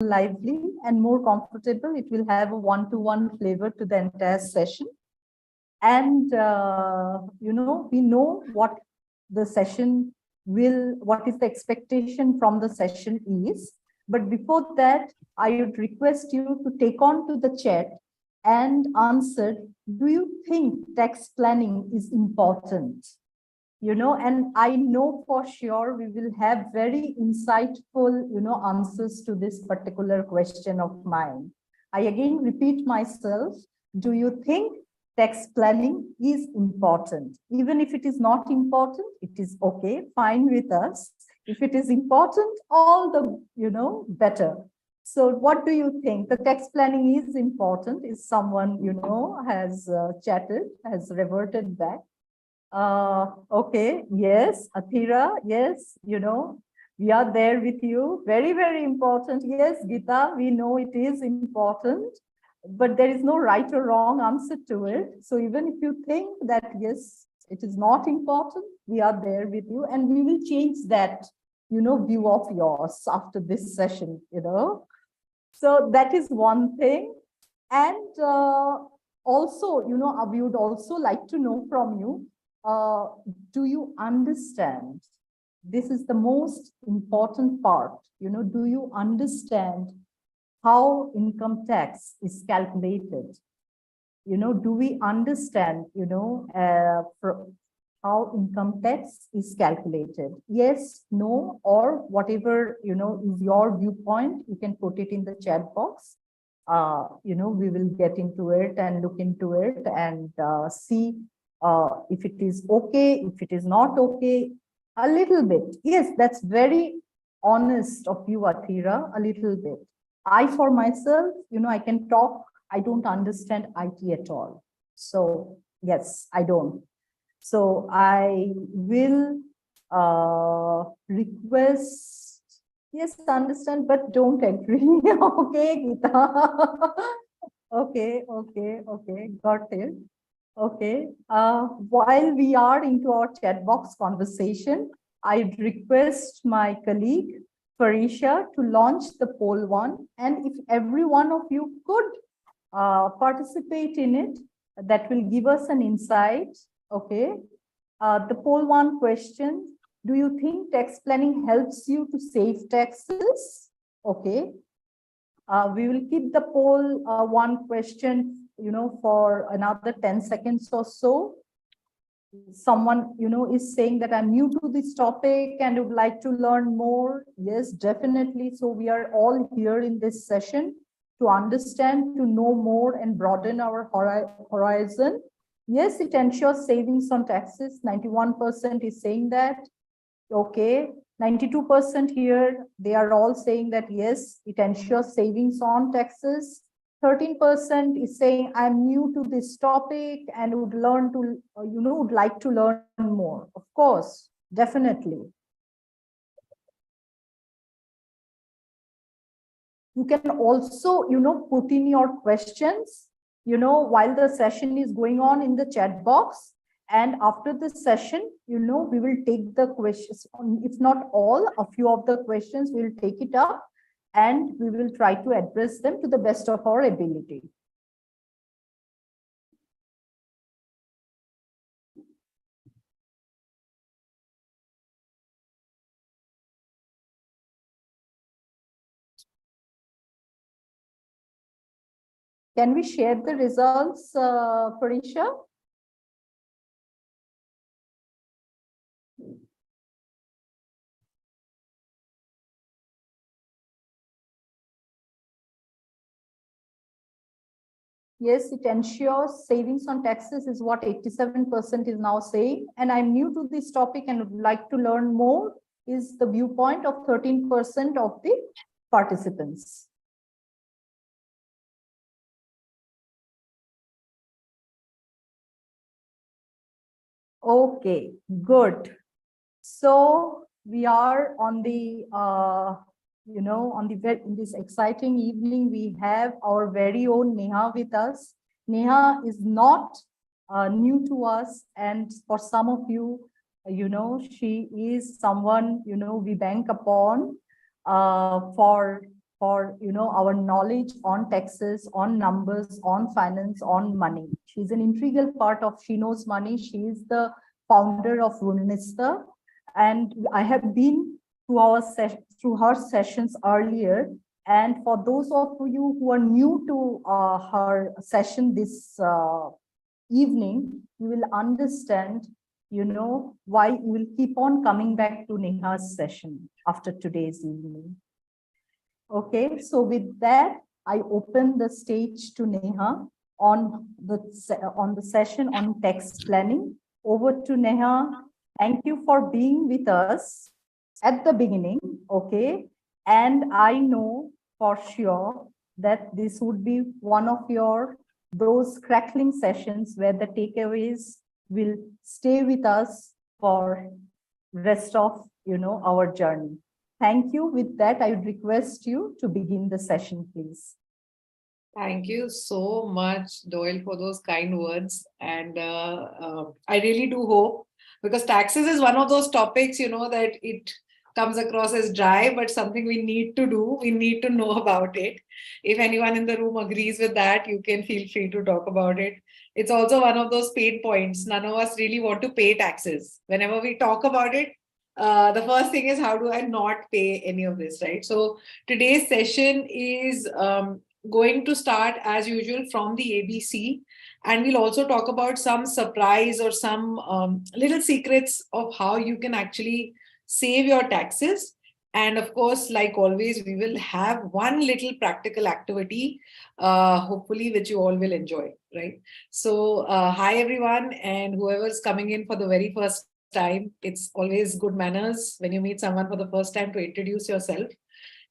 lively and more comfortable. It will have a one-to-one flavor to the entire session. And, we know what the session what is the expectation from the session is. But before that, I would request you to take on to the chat and answer, do you think tax planning is important? And I know for sure we will have very insightful, answers to this particular question of mine. I again repeat myself, do you think tax planning is important? Even if it is not important, it is okay, fine with us. If it is important, all the, better. So what do you think? The tax planning is important. Is someone, has chatted, has reverted back? Okay, yes, Athira, yes, we are there with you. Very, very important. Yes, Gita, we know it is important, but there is no right or wrong answer to it. So even if you think that, yes, it is not important, we are there with you, and we will change that, view of yours after this session, So that is one thing. And also, we would also like to know from you, do you understand? This is the most important part. Do you understand how income tax is calculated? Do we understand, how income tax is calculated? Yes, no, or whatever, is your viewpoint, you can put it in the chat box. We will get into it and look into it and see if it is okay, if it is not okay, a little bit. Yes, that's very honest of you, Athira, a little bit. I, for myself, I can talk, I don't understand IT at all. So yes, I don't. So I will request, yes, understand, but don't agree. Okay, Geeta. Okay, got it. Okay, while we are into our chat box conversation, I'd request my colleague, Farisha, to launch the poll one. And if every one of you could participate in it, that will give us an insight. Okay. The poll one question, do you think tax planning helps you to save taxes? Okay. We will keep the poll one question, for another 10 seconds or so. Someone, is saying that I'm new to this topic and would like to learn more. Yes, definitely. So we are all here in this session to understand, to know more and broaden our horizon. Yes, it ensures savings on taxes. 91% is saying that. Okay, 92% here, they are all saying that yes, it ensures savings on taxes. 13% is saying I'm new to this topic and would learn to, would like to learn more. Of course, definitely. You can also, put in your questions, while the session is going on in the chat box. And after the session, we will take the questions, if not all, a few of the questions, we'll take it up and we will try to address them to the best of our ability. Can we share the results, Parisha? Yes, it ensures savings on taxes is what 87% is now saying. And I'm new to this topic and would like to learn more is the viewpoint of 13% of the participants. Okay, good. So we are on the, in this exciting evening, we have our very own Neha with us. Neha is not new to us, and for some of you, she is someone, we bank upon for for, our knowledge on taxes, on numbers, on finance, on money. She's an integral part of She Knows Money. She is the founder of Womoneysta, and I have been through her sessions earlier. And for those of you who are new to her session this evening, you will understand, why you will keep on coming back to Neha's session after today's evening. Okay, so with that, I open the stage to Neha on the session on tax planning. Over to Neha. Thank you for being with us at the beginning. Okay, and I know for sure that this would be one of those crackling sessions where the takeaways will stay with us for rest of our journey. Thank you. With that, I would request you to begin the session, please. Thank you so much, Doyle, for those kind words. And I really do hope, because taxes is one of those topics, that it comes across as dry, but something we need to do. We need to know about it. If anyone in the room agrees with that, you can feel free to talk about it. It's also one of those pain points. None of us really want to pay taxes. Whenever we talk about it, the first thing is, how do I not pay any of this, right? So today's session is going to start as usual from the ABC, and we'll also talk about some surprise or some little secrets of how you can actually save your taxes. And of course, like always, we will have one little practical activity, hopefully, which you all will enjoy, right? So hi everyone, and whoever's coming in for the very first time, it's always good manners when you meet someone for the first time to introduce yourself.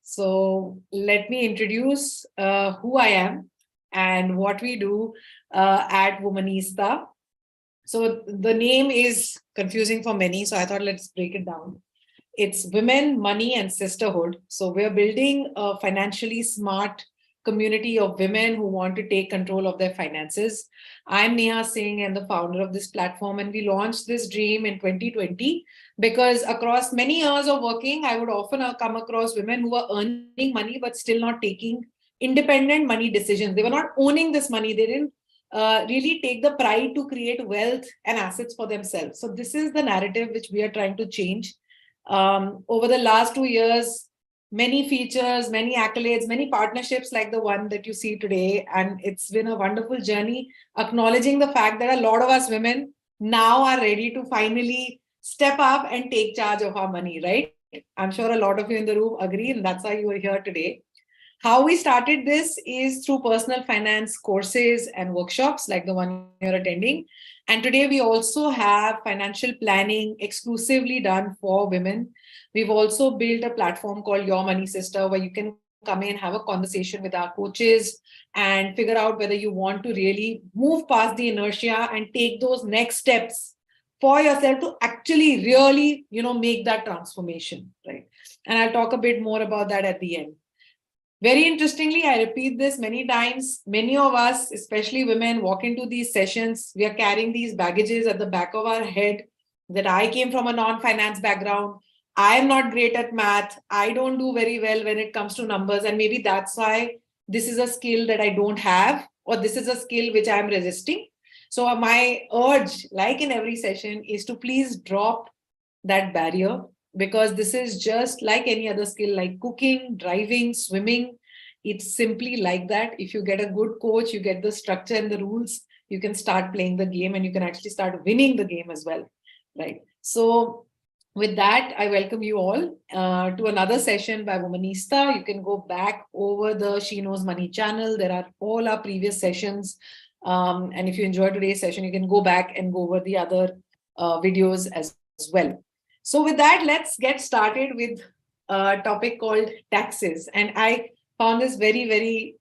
So let me introduce who I am and what we do at Womoneysta. So the name is confusing for many, so I thought let's break it down. It's Women, Money and Sisterhood. So we're building a financially smart community of women who want to take control of their finances. I'm Neha Singh and the founder of this platform, and we launched this dream in 2020 because across many years of working, I would often come across women who were earning money but still not taking independent money decisions. They were not owning this money. They didn't really take the pride to create wealth and assets for themselves. So this is the narrative which we are trying to change. Over the last 2 years, many features, many accolades, many partnerships like the one that you see today. And it's been a wonderful journey, acknowledging the fact that a lot of us women now are ready to finally step up and take charge of our money, right? I'm sure a lot of you in the room agree, and that's why you are here today. How we started this is through personal finance courses and workshops like the one you're attending. And today we also have financial planning exclusively done for women. We've also built a platform called Your Money Sister, where you can come in, have a conversation with our coaches and figure out whether you want to really move past the inertia and take those next steps for yourself to actually really, make that transformation, right? And I'll talk a bit more about that at the end. Very interestingly, I repeat this many times. Many of us, especially women, walk into these sessions. We are carrying these baggages at the back of our head that I came from a non-finance background. I am not great at math. I don't do very well when it comes to numbers. And maybe that's why this is a skill that I don't have, or this is a skill which I'm resisting. So my urge, like in every session, is to please drop that barrier, because this is just like any other skill, like cooking, driving, swimming. It's simply like that. If you get a good coach, you get the structure and the rules, you can start playing the game, and you can actually start winning the game as well, right? So with that, I welcome you all to another session by Womoneysta. You can go back over the She Knows Money channel. There are all our previous sessions. And if you enjoyed today's session, you can go back and go over the other videos as well. So with that, let's get started with a topic called taxes. And I found this very, very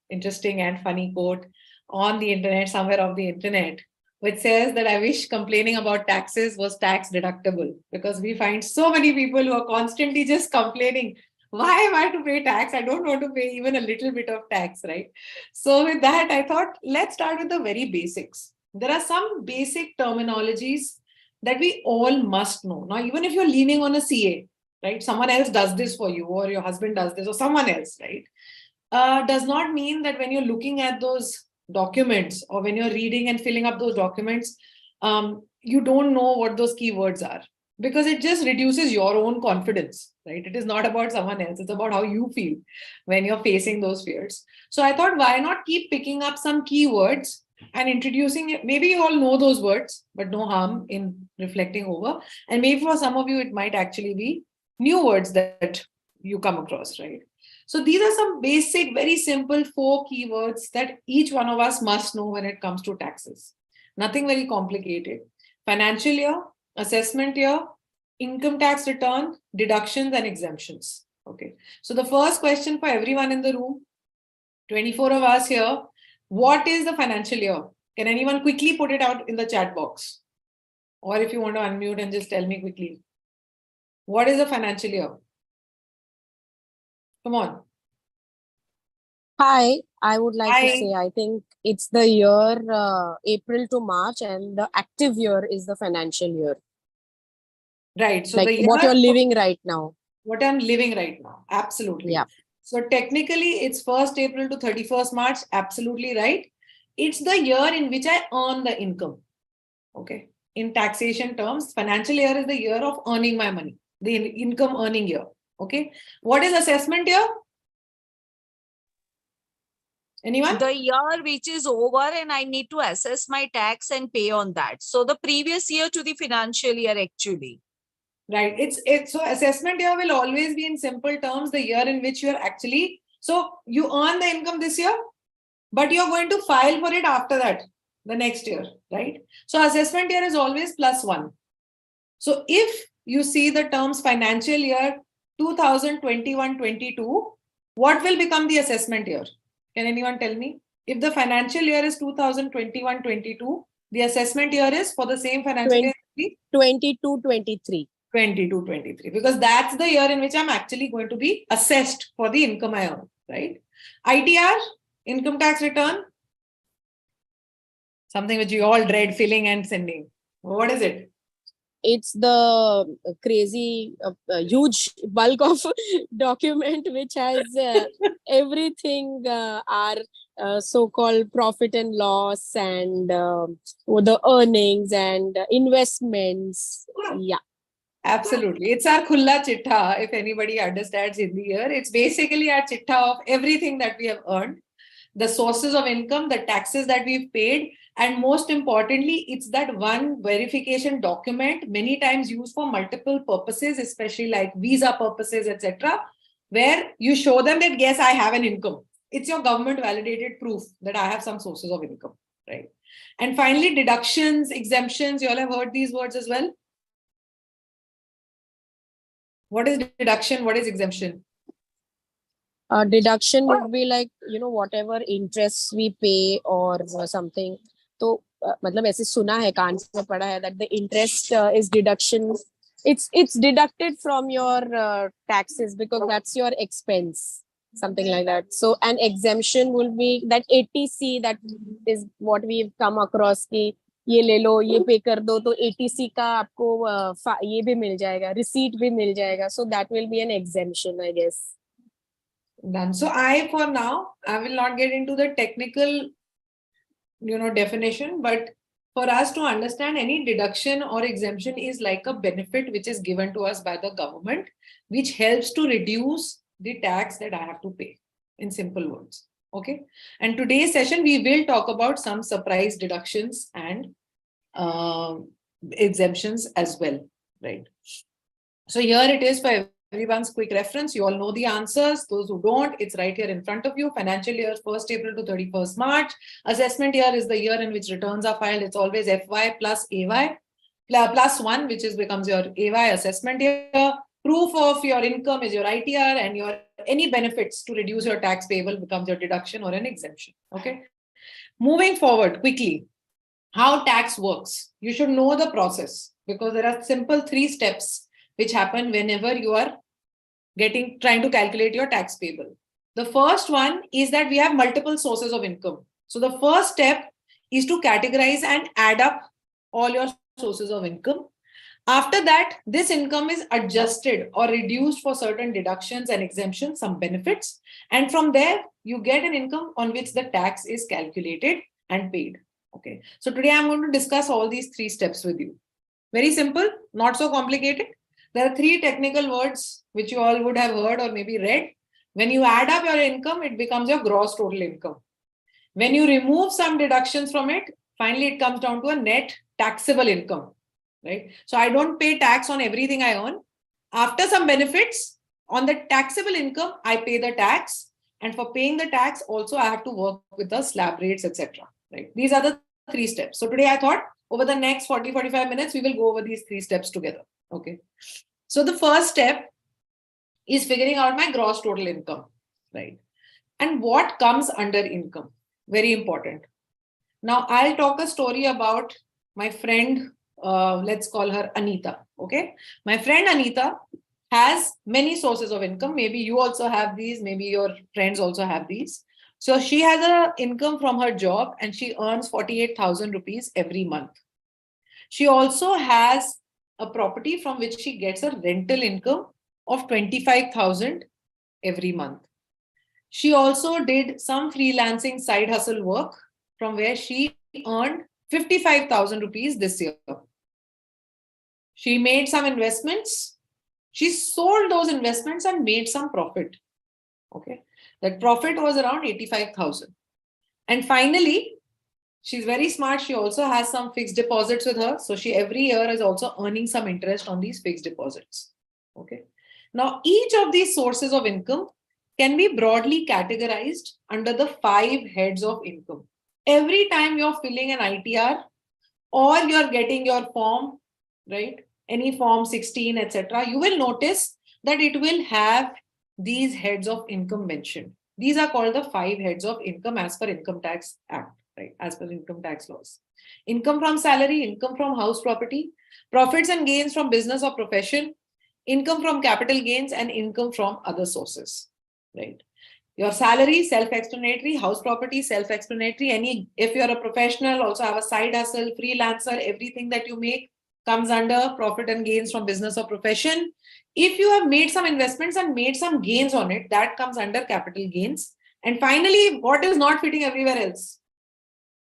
interesting and funny quote on the internet, somewhere off the internet, which says that I wish complaining about taxes was tax deductible, because we find so many people who are constantly just complaining, why am I to pay tax? I don't want to pay even a little bit of tax, right? So with that, I thought, let's start with the very basics. There are some basic terminologies that we all must know. Now, even if you're leaning on a CA, right? Someone else does this for you, or your husband does this, or someone else, right? Does not mean that when you're looking at those documents or when you're reading and filling up those documents, you don't know what those keywords are, because it just reduces your own confidence, right? It is not about someone else. It's about how you feel when you're facing those fears. So I thought, why not keep picking up some keywords and introducing it? Maybe you all know those words, but no harm in reflecting over. And maybe for some of you, it might actually be new words that you come across, right? So these are some basic, very simple 4 keywords that each one of us must know when it comes to taxes. Nothing very complicated. Financial year, assessment year, income tax return, deductions and exemptions. Okay. So the first question for everyone in the room, 24 of us here, what is the financial year? Can anyone quickly put it out in the chat box? Or if you want to unmute and just tell me quickly. What is the financial year? Come on. Hi, I would like to Hi. say, I think it's the year April to March, and the active year is the financial year. Right. So Like the year what you're living right now. what I'm living right now. Absolutely. Yeah. So technically it's 1st April to 31st March. Absolutely right. It's the year in which I earn the income. Okay. In taxation terms, financial year is the year of earning my money, the income earning year. Okay. What is assessment year? Anyone? The year which is over and I need to assess my tax and pay on that. So the previous year to the financial year actually. Right. It's so assessment year will always be, in simple terms, the year in which you are actually, so you earn the income this year, but you're going to file for it after that, the next year, right? So assessment year is always +1. So if you see the terms financial year 2021-22, what will become the assessment year? Can anyone tell me? If the financial year is 2021-22, the assessment year is for the same financial year 22-23. 22-23, because that's the year in which I'm actually going to be assessed for the income I earn, right? ITR, income tax return, something which you all dread filling and sending. What is it? It's the crazy, huge bulk of document which has everything, our so-called profit and loss and the earnings and investments. Yeah. Absolutely. It's our Khulla Chitta, if anybody understands Hindi here. It's basically our chitta of everything that we have earned, the sources of income, the taxes that we've paid, and most importantly, it's that one verification document, many times used for multiple purposes, especially like visa purposes, etc., where you show them that, yes, I have an income. It's your government validated proof that I have some sources of income, right? And finally, deductions, exemptions. You all have heard these words as well. What is deduction? What is exemption? Deduction would be like, whatever interest we pay or something. So, मतलब ऐसे सुना है, कान से पढ़ा है that the interest is deduction. It's deducted from your taxes because that's your expense, something like that. So an exemption will be that 80C, that is what we've come across कि ये ले लो, ये पे कर दो, तो 80C का आपको ये भी मिल जाएगा, receipt भी मिल जाएगा. So that will be an exemption, I guess. Done. So for now, I will not get into the technical, definition, but for us to understand, any deduction or exemption is like a benefit which is given to us by the government, which helps to reduce the tax that I have to pay, in simple words. Okay. And today's session, we will talk about some surprise deductions and exemptions as well, right? So here it is for everyone's quick reference. You all know the answers. Those who don't, it's right here in front of you. Financial year 1st April to 31st March. Assessment year is the year in which returns are filed. It's always FY plus AY +1, which becomes your AY assessment year. Proof of your income is your ITR, and your any benefits to reduce your tax payable becomes your deduction or an exemption. Okay. Moving forward quickly, how tax works. You should know the process, because there are simple 3 steps which happen whenever you are trying to calculate your tax payable. The first one is that we have multiple sources of income. So the first step is to categorize and add up all your sources of income. After that, this income is adjusted or reduced for certain deductions and exemptions, some benefits. And from there, you get an income on which the tax is calculated and paid. Okay. So today I'm going to discuss all these 3 steps with you. Very simple, not so complicated. There are 3 technical words which you all would have heard or maybe read. When you add up your income, it becomes your gross total income. When you remove some deductions from it, finally it comes down to a net taxable income, right? So I don't pay tax on everything I earn. After some benefits on the taxable income, I pay the tax. And for paying the tax, also I have to work with the slab rates, etc. Right? These are the 3 steps. So today I thought over the next 40-45 minutes, we will go over these 3 steps together. Okay. So the first step is figuring out my gross total income, right? And what comes under income. Very important. Now, I'll talk a story about my friend, let's call her Anita, okay? My friend Anita has many sources of income. Maybe you also have these, maybe your friends also have these. So she has an income from her job and she earns 48,000 rupees every month. She also has a property from which she gets a rental income of 25,000 every month. She also did some freelancing side hustle work from where she earned 55,000 rupees this year. She made some investments. She sold those investments and made some profit. Okay. That profit was around 85,000. And finally, she's very smart. She also has some fixed deposits with her. So she every year is also earning some interest on these fixed deposits. Okay. Now, each of these sources of income can be broadly categorized under the 5 heads of income. Every time you're filling an ITR or you're getting your form, right? Any form 16, etc., you will notice that it will have these heads of income mentioned. These are called the 5 heads of income as per Income Tax Act, right? As per income tax laws. Income from salary, income from house property, profits and gains from business or profession, income from capital gains, and income from other sources, right? Your salary, self-explanatory, house property, self-explanatory. If you're a professional, also have a side hustle, freelancer, everything that you make comes under profit and gains from business or profession. If you have made some investments and made some gains on it, that comes under capital gains. And finally, what is not fitting everywhere else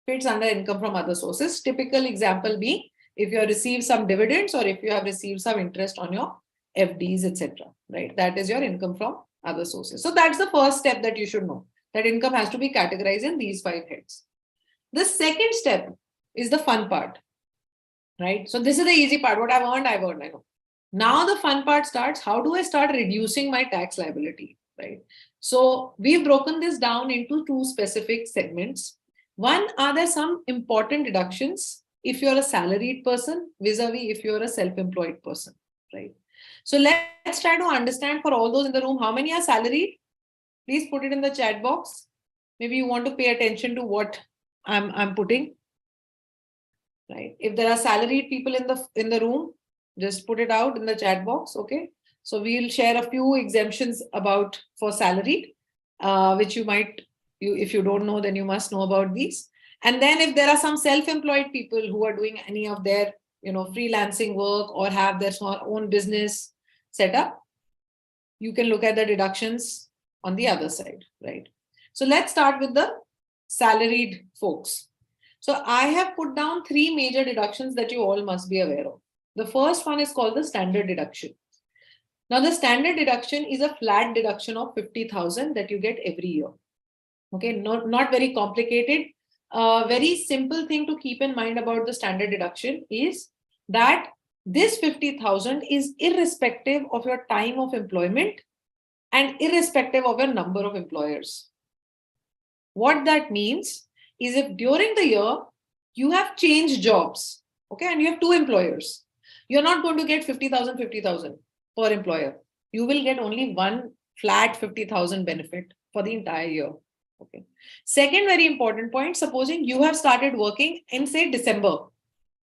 fits under income from other sources. Typical example being if you have received some dividends or if you have received some interest on your FDs, etc. Right? That is your income from other sources. So that's the first step that you should know, that income has to be categorized in these 5 heads. The second step is the fun part, right? So this is the easy part. What I've earned, I know. Now the fun part starts. How do I start reducing my tax liability, right? So we've broken this down into 2 specific segments. One, are there some important deductions if you're a salaried person vis-a-vis if you're a self-employed person, right? So let's try to understand for all those in the room, how many are salaried? Please put it in the chat box. Maybe you want to pay attention to what I'm putting, right? If there are salaried people in the room, just put it out in the chat box, okay? So we'll share a few exemptions for salaried, which if you don't know, then you must know about these. And then if there are some self-employed people who are doing any of their freelancing work or have their own business set up, you can look at the deductions on the other side, right? So let's start with the salaried folks. So I have put down 3 major deductions that you all must be aware of. The first one is called the standard deduction. Now the standard deduction is a flat deduction of 50,000 that you get every year. Okay, not very complicated. Very simple thing to keep in mind about the standard deduction is that this 50,000 is irrespective of your time of employment and irrespective of your number of employers. What that means is if during the year you have changed jobs, okay, and you have 2 employers, you're not going to get 50,000 per employer. You will get only one flat 50,000 benefit for the entire year. Okay. Second very important point, supposing you have started working in say December,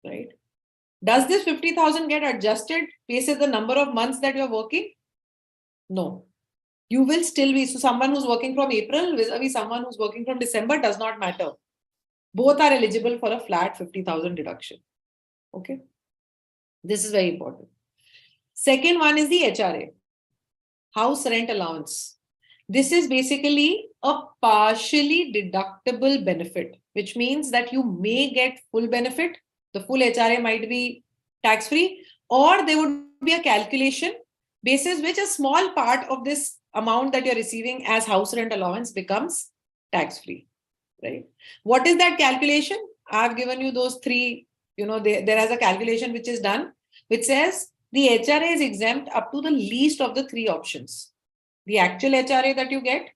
right? Does this 50,000 get adjusted based on the number of months that you're working? No. You will still be, so someone who's working from April vis-a-vis someone who's working from December does not matter. Both are eligible for a flat 50,000 deduction. Okay. This is very important. Second one is the HRA, house rent allowance. This is basically a partially deductible benefit, which means that you may get full benefit. The full HRA might be tax-free, or there would be a calculation basis which a small part of this amount that you're receiving as house rent allowance becomes tax-free, right? What is that calculation? I've given you those three, there is a calculation which is done, which says the HRA is exempt up to the least of the three options. The actual HRA that you get,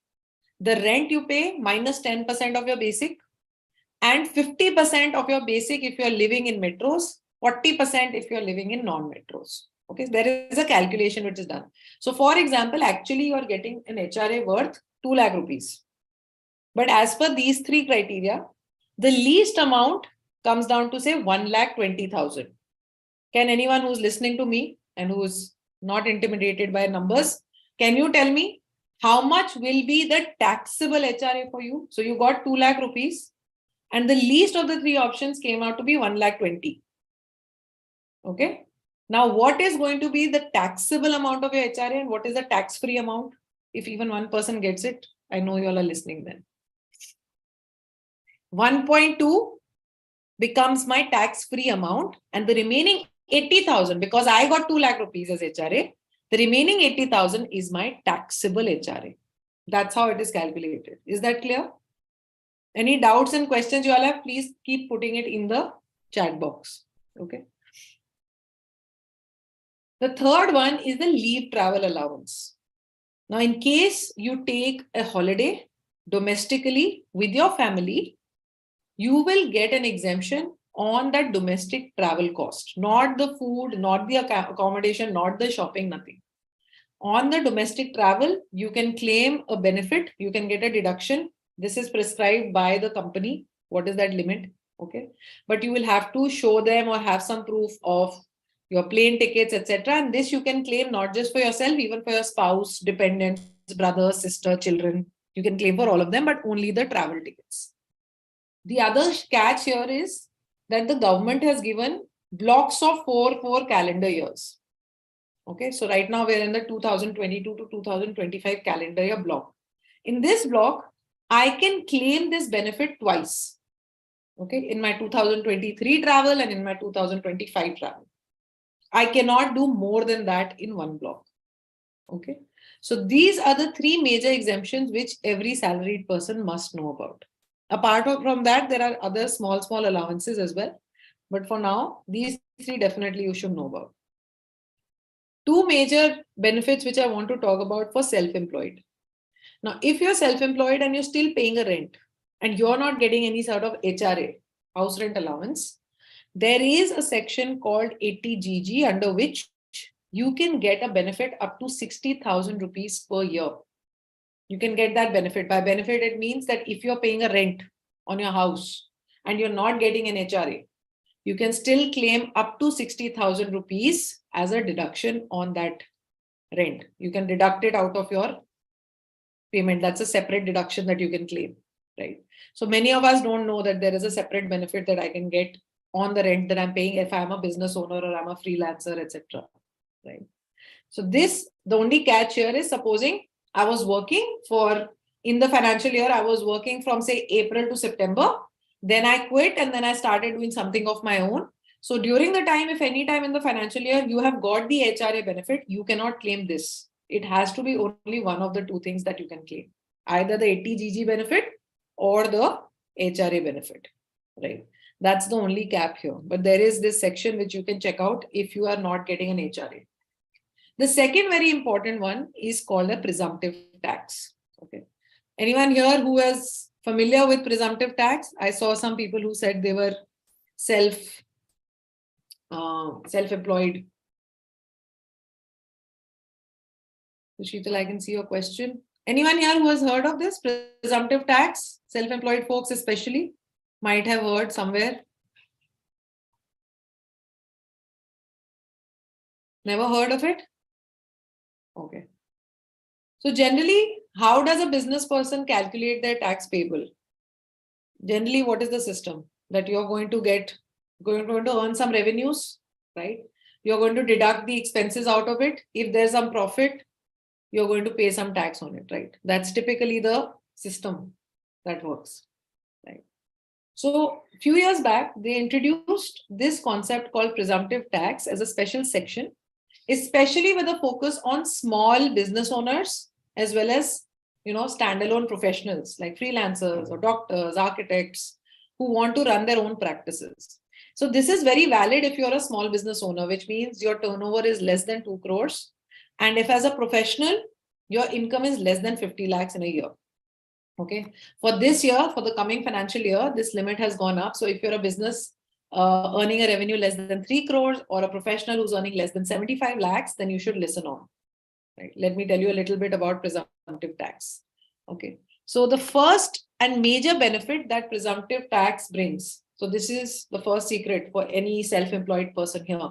the rent you pay minus 10% of your basic, and 50% of your basic if you're living in metros, 40% if you're living in non-metros. Okay, there is a calculation which is done. So for example, actually you are getting an HRA worth 2 lakh rupees. But as per these three criteria, the least amount comes down to say 1,20,000. Can anyone who's listening to me and who's not intimidated by numbers, can you tell me how much will be the taxable HRA for you? So you got 2 lakh rupees and the least of the three options came out to be 1,20,000. Okay. Now, what is going to be the taxable amount of your HRA and what is the tax-free amount? If even one person gets it, I know you all are listening then. 1.2 becomes my tax-free amount and the remaining 80,000, because I got 2 lakh rupees as HRA, the remaining 80,000 is my taxable HRA. That's how it is calculated. Is that clear? Any doubts and questions you all have, please keep putting it in the chat box. Okay. The third one is the leave travel allowance. Now, in case you take a holiday domestically with your family, you will get an exemption on that domestic travel cost, not the food, not the accommodation, not the shopping, nothing. On the domestic travel, you can claim a benefit, you can get a deduction. This is prescribed by the company. What is that limit? Okay. But you will have to show them or have some proof of your plane tickets, etc. And this you can claim not just for yourself, even for your spouse, dependents, brother, sister, children. You can claim for all of them, but only the travel tickets. The other catch here is that the government has given blocks of four calendar years. Okay, so right now we're in the 2022 to 2025 calendar year block. In this block, I can claim this benefit twice. Okay, in my 2023 travel and in my 2025 travel. I cannot do more than that in one block. Okay, so these are the three major exemptions which every salaried person must know about. Apart from that, there are other small allowances as well. But for now, these three definitely you should know about. Two major benefits which I want to talk about for self-employed. Now, if you're self-employed and you're still paying a rent and you're not getting any sort of HRA, house rent allowance, there is a section called 80GG under which you can get a benefit up to 60,000 rupees per year. You can get that benefit. By benefit, it means that if you're paying a rent on your house and you're not getting an HRA, you can still claim up to 60,000 rupees as a deduction on that rent. You can deduct it out of your payment. That's a separate deduction that you can claim, right? So many of us don't know that there is a separate benefit that I can get on the rent that I'm paying if I'm a business owner or I'm a freelancer, etc. Right? So this, the only catch here is supposing I was working in the financial year, I was working from say April to September. Then I quit and then I started doing something of my own. So during the time, if any time in the financial year, you have got the HRA benefit, you cannot claim this. It has to be only one of the two things that you can claim. Either the 80GG benefit or the HRA benefit, right? That's the only cap here. But there is this section which you can check out if you are not getting an HRA. The second very important one is called a presumptive tax. Okay. Anyone here who is familiar with presumptive tax? I saw some people who said they were self-employed. So Sheetal, I can see your question. Anyone here who has heard of this presumptive tax? Self-employed folks especially might have heard somewhere. Never heard of it? Okay. So generally, how does a business person calculate their tax payable? Generally, what is the system? That you're going to earn some revenues, right? You're going to deduct the expenses out of it. If there's some profit, you're going to pay some tax on it, right? That's typically the system that works, right? So a few years back, they introduced this concept called presumptive tax as a special section, especially with a focus on small business owners as well as, standalone professionals like freelancers or doctors, architects who want to run their own practices. So this is very valid if you're a small business owner, which means your turnover is less than 2 crores. And if as a professional, your income is less than 50 lakhs in a year. Okay. For this year, for the coming financial year, this limit has gone up. So if you're a business earning a revenue less than 3 crores or a professional who's earning less than 75 lakhs, then you should listen on. Right. Let me tell you a little bit about presumptive tax. Okay. So the first and major benefit that presumptive tax brings. So this is the first secret for any self-employed person here.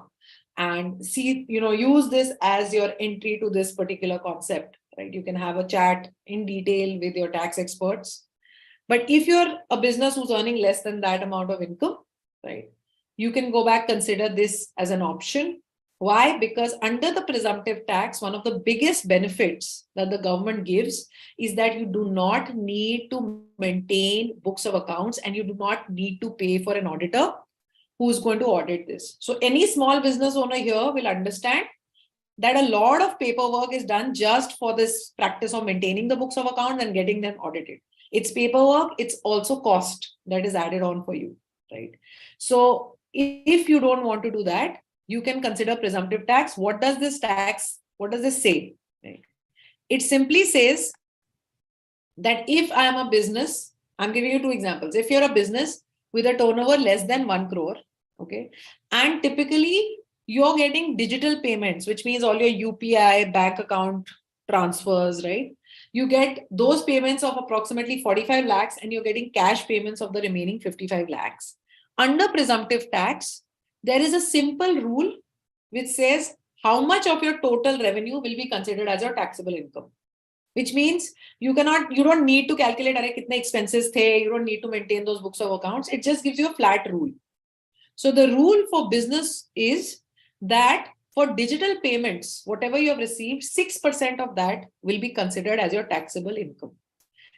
And see, use this as your entry to this particular concept, right? You can have a chat in detail with your tax experts. But if you're a business who's earning less than that amount of income, right, you can go back, consider this as an option. Why? Because under the presumptive tax, one of the biggest benefits that the government gives is that you do not need to maintain books of accounts and you do not need to pay for an auditor who's going to audit this. So any small business owner here will understand that a lot of paperwork is done just for this practice of maintaining the books of accounts and getting them audited. It's paperwork, it's also cost that is added on for you, right? So if you don't want to do that, you can consider presumptive tax. What does this say? Right? It simply says that if I am a business, I'm giving you 2 examples. If you're a business with a turnover less than 1 crore, okay, and typically you're getting digital payments, which means all your UPI bank account transfers, right? You get those payments of approximately 45 lakhs and you're getting cash payments of the remaining 55 lakhs. Under presumptive tax, there is a simple rule which says how much of your total revenue will be considered as your taxable income. Which means you don't need to calculate kitne expenses the, you don't need to maintain those books of accounts. It just gives you a flat rule. So the rule for business is that for digital payments, whatever you have received, 6% of that will be considered as your taxable income.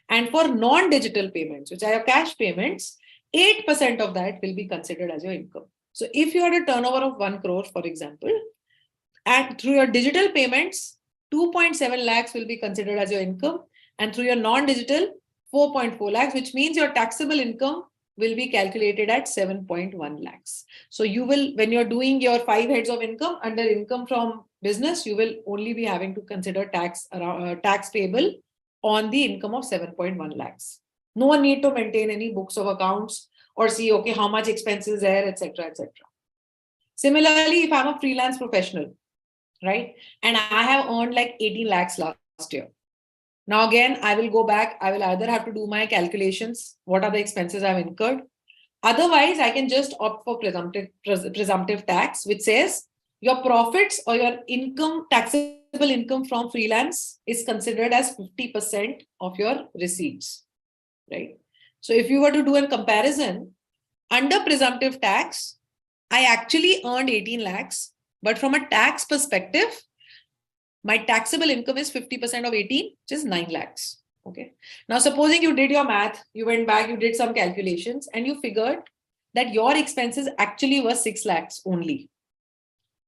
And for non-digital payments, which are your cash payments, 8% of that will be considered as your income. So if you had a turnover of 1 crore, for example, and through your digital payments, 2.7 lakhs will be considered as your income, and through your non-digital, 4.4 lakhs, which means your taxable income will be calculated at 7.1 lakhs. So you will, when you're doing your 5 heads of income under income from business, you will only be having to consider tax payable on the income of 7.1 lakhs. No one need to maintain any books of accounts or see, okay, how much expenses there, etc., etc. Similarly, if I'm a freelance professional, right, and I have earned like 18 lakhs last year. Now again, I will go back. I will either have to do my calculations. What are the expenses I've incurred? Otherwise, I can just opt for presumptive tax, which says your profits or your income, taxable income from freelance is considered as 50% of your receipts, right? So if you were to do a comparison, under presumptive tax, I actually earned 18 lakhs, but from a tax perspective, my taxable income is 50% of 18, which is 9 lakhs. Okay. Now, supposing you did your math, you went back, you did some calculations, and you figured that your expenses actually were 6 lakhs only.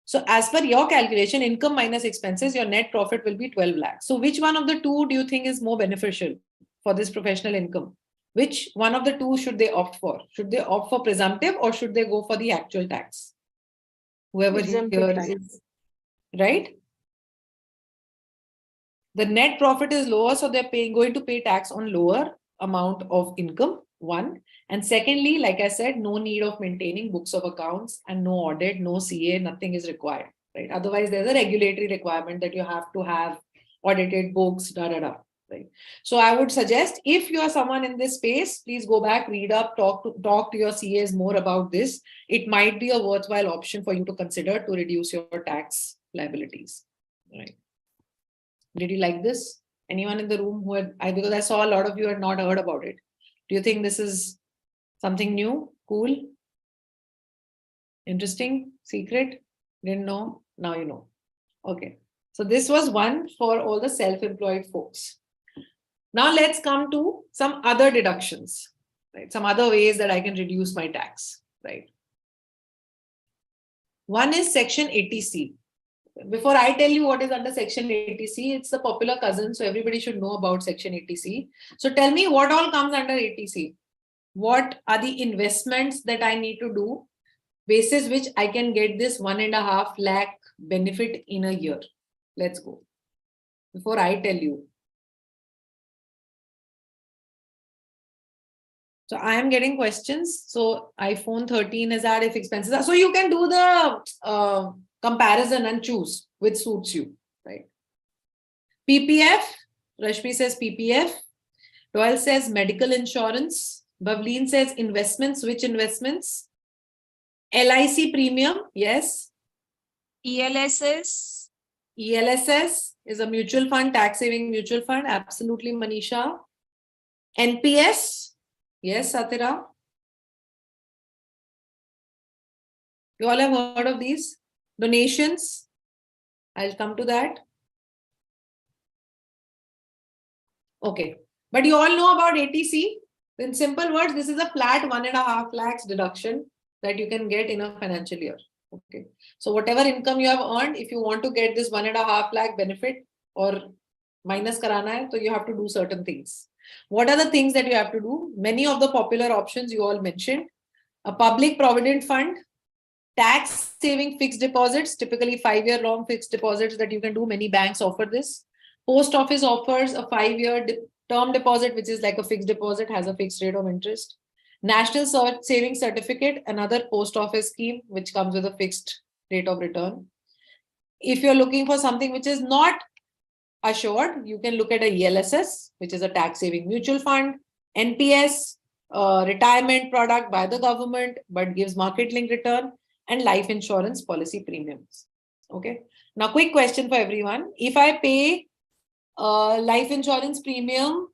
So as per your calculation, income minus expenses, your net profit will be 12 lakhs. So which one of the two do you think is more beneficial for this professional income? Which one of the two should they opt for? Should they opt for presumptive or should they go for the actual tax? Whoever here is, right? The net profit is lower, so they're going to pay tax on lower amount of income, one. And secondly, like I said, no need of maintaining books of accounts and no audit, no CA, nothing is required, right? Otherwise, there's a regulatory requirement that you have to have audited books, right? So I would suggest if you are someone in this space, please go back, read up, talk to your CAs more about this. It might be a worthwhile option for you to consider to reduce your tax liabilities, right? Did you like this? Anyone in the room who had, because I saw a lot of you had not heard about it. Do you think this is something new, cool, interesting, secret? Didn't know? Now you know. Okay. So this was one for all the self-employed folks. Now let's come to some other deductions, right? Some other ways that I can reduce my tax, right? One is Section 80C. Before I tell you what is under Section 80C, it's the popular cousin, so everybody should know about Section 80C. So tell me what all comes under 80C. What are the investments that I need to do, basis which I can get this 1.5 lakh benefit in a year? Let's go. Before I tell you. So I am getting questions. So iPhone 13 is that if expenses are, so you can do the comparison and choose which suits you, right? PPF, Rashmi says PPF. Doyle says medical insurance. Bavleen says investments. Which investments? LIC premium, yes. ELSS. ELSS is a mutual fund, tax saving mutual fund. Absolutely, Manisha. NPS, yes, Satira. You all have heard of these? Donations, I'll come to that. Okay, but you all know about 80C. In simple words, this is a flat 1.5 lakhs deduction that you can get in a financial year. Okay, so whatever income you have earned, if you want to get this 1.5 lakh benefit or minus karana hai, so you have to do certain things. What are the things that you have to do? Many of the popular options you all mentioned. A public provident fund, tax saving fixed deposits, typically 5-year long fixed deposits that you can do. Many banks offer this. Post office offers a 5-year term deposit, which is like a fixed deposit, has a fixed rate of interest. National Savings Certificate, another post office scheme, which comes with a fixed rate of return. If you're looking for something which is not assured, you can look at a ELSS, which is a tax saving mutual fund. NPS, retirement product by the government, but gives market link return, and life insurance policy premiums. Okay. Now, quick question for everyone. If I pay life insurance premium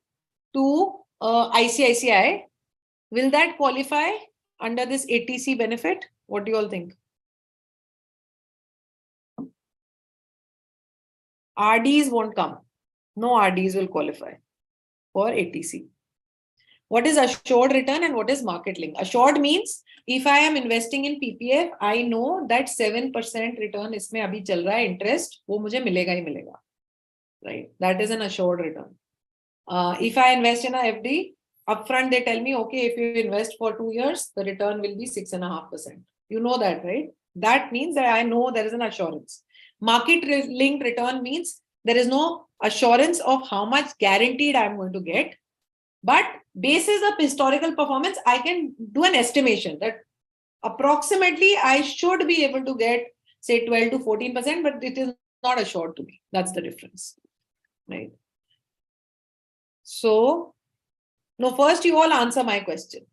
to ICICI, will that qualify under this 80C benefit? What do you all think? RDs won't come. No RDs will qualify for 80C. What is assured return and what is market link? Assured means if I am investing in PPF, I know that 7% return इसमें अभी चल रहा है interest, वो मुझे मिलेगा ही मिलेगा. Right? That is an assured return. If I invest in a FD, upfront they tell me, okay, if you invest for 2 years, the return will be 6.5%. You know that, right? That means that I know there is an assurance. Market linked return means there is no assurance of how much guaranteed I'm going to get. But basis of historical performance, I can do an estimation that approximately I should be able to get, say, 12 to 14%, but it is not assured to me. That's the difference, right? So, no, first you all answer my question.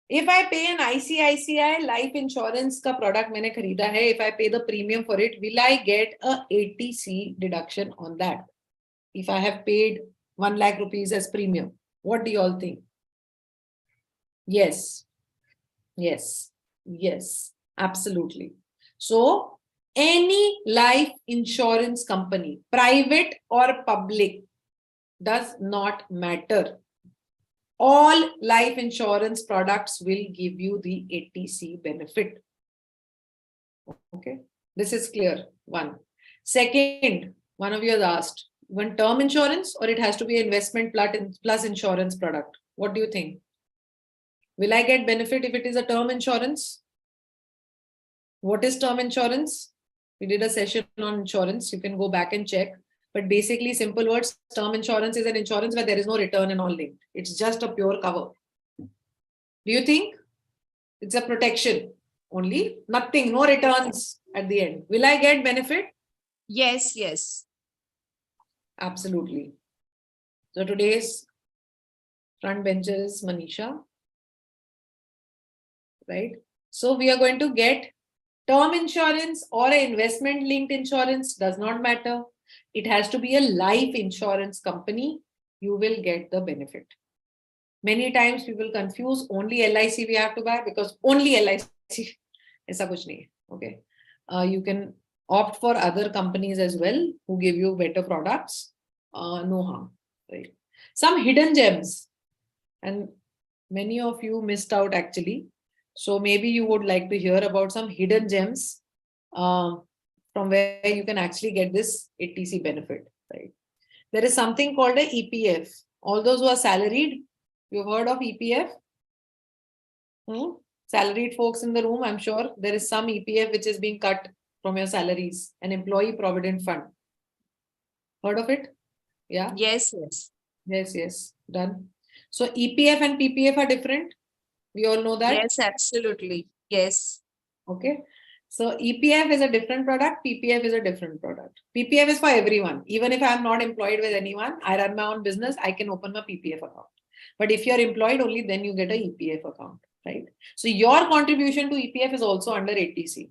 If I pay an ICICI life insurance ka product मैंने खरीदा है, if I pay the premium for it, will I get a 80C deduction on that? If I have paid 1 lakh rupees as premium, what do you all think? Yes, yes, yes, absolutely. So, any life insurance company, private or public, does not matter. All life insurance products will give you the 80C benefit. Okay, this is clear. One. Second, one of you has asked, one term insurance or it has to be investment plus insurance product? What do you think? Will I get benefit if it is a term insurance? What is term insurance? We did a session on insurance. You can go back and check. But basically, simple words, term insurance is an insurance where there is no return and all linked. It's just a pure cover. Do you think it's a protection only? Nothing, no returns at the end. Will I get benefit? Yes, yes. Absolutely. So today's front bencher is Manisha. Right? So we are going to get term insurance or an investment linked insurance, does not matter. It has to be a life insurance company. You will get the benefit. Many times people confuse only LIC we have to buy because only LIC. Aisa kuch nahi hai. Okay. You can opt for other companies as well who give you better products. No harm, right? Some hidden gems, and many of you missed out actually. So maybe you would like to hear about some hidden gems from where you can actually get this 80C benefit, right? There is something called a EPF. All those who are salaried, you've heard of EPF? Salaried folks in the room, I'm sure there is some EPF which is being cut from your salaries, an employee provident fund. Heard of it? Yeah. Yes. Yes. Done. So EPF and PPF are different. We all know that. Yes, absolutely. Yes. Okay. So EPF is a different product. PPF is a different product. PPF is for everyone. Even if I'm not employed with anyone, I run my own business, I can open a PPF account. But if you're employed only, then you get a EPF account, right? So your contribution to EPF is also under 80C.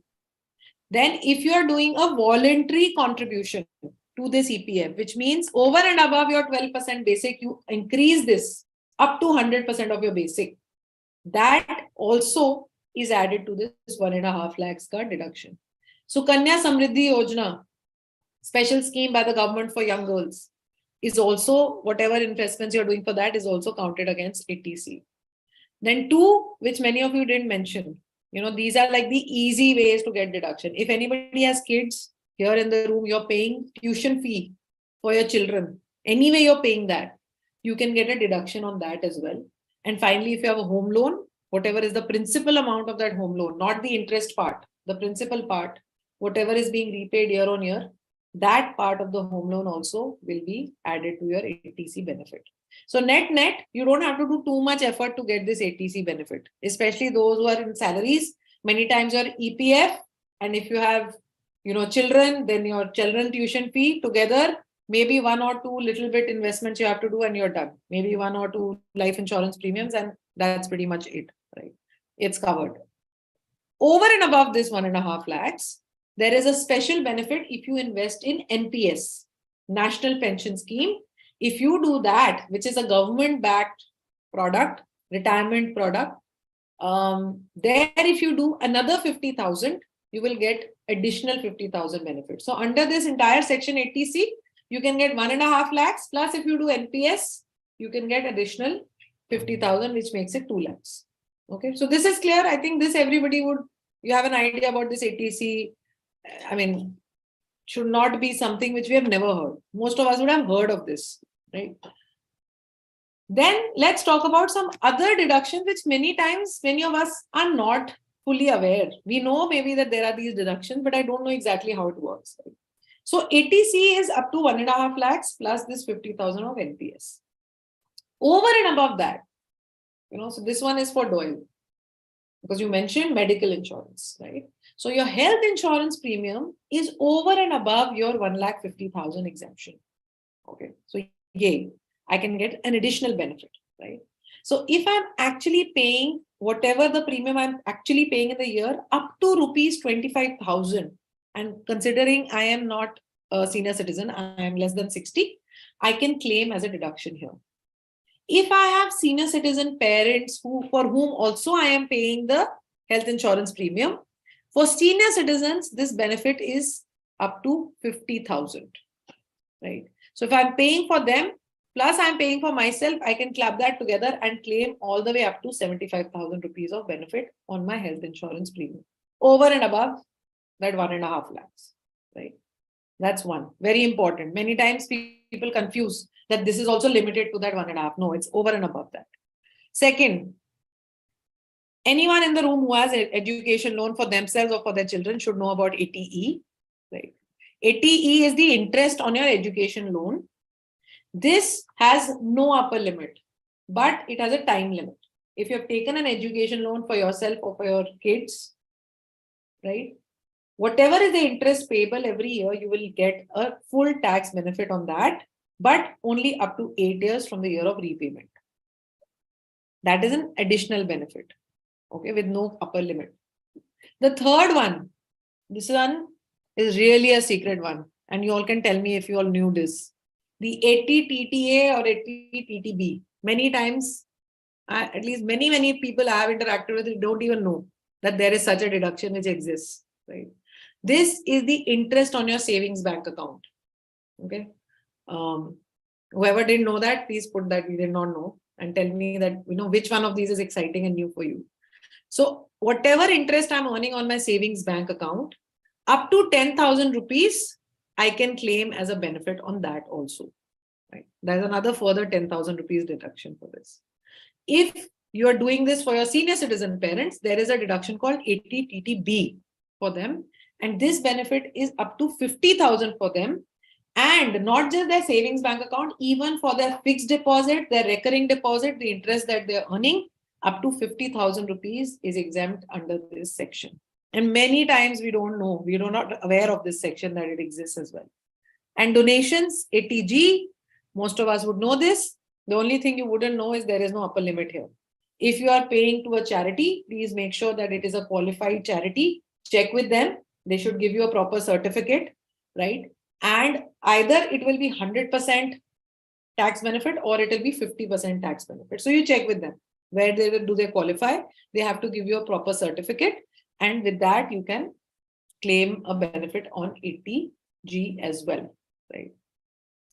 Then if you are doing a voluntary contribution to this EPF, which means over and above your 12% basic, you increase this up to 100% of your basic. That also is added to this 1.5 lakhs ka deduction. So Kanya Samriddhi Yojana, special scheme by the government for young girls, is also, whatever investments you're doing for that is also counted against 80C. Then 2, which many of you didn't mention, these are like the easy ways to get deduction. If anybody has kids here in the room, you're paying tuition fee for your children. Anyway, you're paying that. You can get a deduction on that as well. And finally, if you have a home loan, whatever is the principal amount of that home loan, not the interest part, the principal part, whatever is being repaid year on year, that part of the home loan also will be added to your 80C benefit. So net, you don't have to do too much effort to get this 80C benefit, especially those who are in salaries. Many times your EPF, and if you have, children, then your children tuition fee together, maybe 1 or 2 little bit investments you have to do and you're done. Maybe 1 or 2 life insurance premiums, and that's pretty much it, right? It's covered. Over and above this 1.5 lakhs, there is a special benefit if you invest in NPS, National Pension Scheme. If you do that, which is a government-backed product, retirement product, there if you do another 50,000, you will get additional 50,000 benefits. So under this entire section 80C, you can get 1.5 lakhs, plus if you do NPS, you can get additional 50,000, which makes it 2 lakhs. Okay, so this is clear. I think this everybody would, you have an idea about this 80C. I mean, should not be something which we have never heard. Most of us would have heard of this, right? Then let's talk about some other deductions, which many times, many of us are not fully aware. We know maybe that there are these deductions, but I don't know exactly how it works. Right? So 80C is up to 1.5 lakhs plus this 50,000 of NPS. Over and above that, so this one is for Doyle, because you mentioned medical insurance, right? So your health insurance premium is over and above your 1,50,000 exemption. Okay, so yay, I can get an additional benefit, right? So if I'm actually paying whatever the premium I'm actually paying in the year up to rupees 25,000, and considering I am not a senior citizen, I am less than 60, I can claim as a deduction here. If I have senior citizen parents for whom also I am paying the health insurance premium, for senior citizens, this benefit is up to 50,000, right? So if I'm paying for them, plus I'm paying for myself, I can club that together and claim all the way up to 75,000 rupees of benefit on my health insurance premium, over and above that 1.5 lakhs, right? That's one, very important. Many times people confuse that this is also limited to that 1.5. No, it's over and above that. Second, anyone in the room who has an education loan for themselves or for their children should know about 80E, right? 80E is the interest on your education loan. This has no upper limit, but it has a time limit. If you have taken an education loan for yourself or for your kids, right? Whatever is the interest payable every year, you will get a full tax benefit on that, but only up to 8 years from the year of repayment. That is an additional benefit, okay, with no upper limit. The third one, this one is really a secret one, and you all can tell me if you all knew this. The 80TTA or 80TTB, many times, at least many people I have interacted with don't even know that there is such a deduction which exists, right? This is the interest on your savings bank account. Okay. Whoever didn't know that, please put that we did not know and tell me that, which one of these is exciting and new for you. So whatever interest I'm earning on my savings bank account, up to 10,000 rupees, I can claim as a benefit on that also. Right? There's another further 10,000 rupees deduction for this. If you are doing this for your senior citizen parents, there is a deduction called 80TTB for them. And this benefit is up to 50,000 for them. And not just their savings bank account, even for their fixed deposit, their recurring deposit, the interest that they're earning, up to 50,000 rupees is exempt under this section. And many times we don't know, we are not aware of this section that it exists as well. And donations, 80G, most of us would know this. The only thing you wouldn't know is there is no upper limit here. If you are paying to a charity, please make sure that it is a qualified charity. Check with them. They should give you a proper certificate, right? And either it will be 100% tax benefit or it will be 50% tax benefit. So you check with them. Where do they qualify? They have to give you a proper certificate. And with that, you can claim a benefit on 80G as well, right?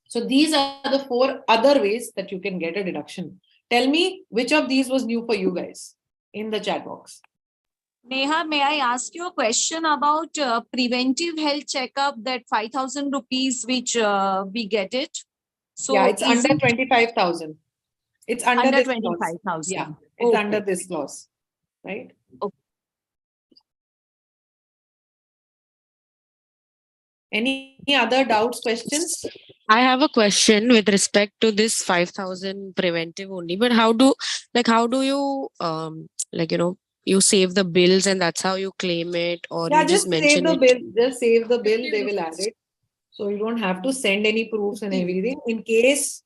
So these are the 4 other ways that you can get a deduction. Tell me which of these was new for you guys in the chat box. Neha, may I ask you a question about preventive health checkup, that 5,000 rupees which we get it? So yeah, it's under 25,000. It's under 25,000. Yeah, it's okay. under this clause, right? Okay. Any other doubts, questions? I have a question with respect to this 5,000 preventive only, but how do you you save the bills and that's how you claim it, or Yeah, you just just mention save the it? bill. Just save the bill, they will add it. So you don't have to send any proofs and everything. In case,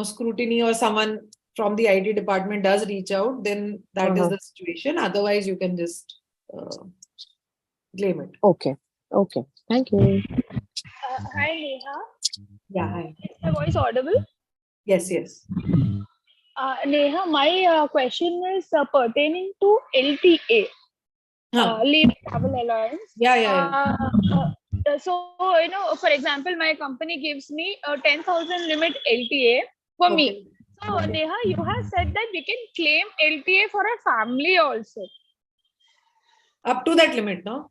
scrutiny or someone from the IT department does reach out, then that is the situation. Otherwise, you can just claim it. Okay. Thank you. Hi, Neha. Yeah, hi. Is my voice audible? Yes. Neha, my question is pertaining to LTA, Leave Travel Allowance. Yeah. So, for example, my company gives me a 10,000 limit LTA for me. So, Neha, you have said that we can claim LTA for a family also. Up to that limit, no?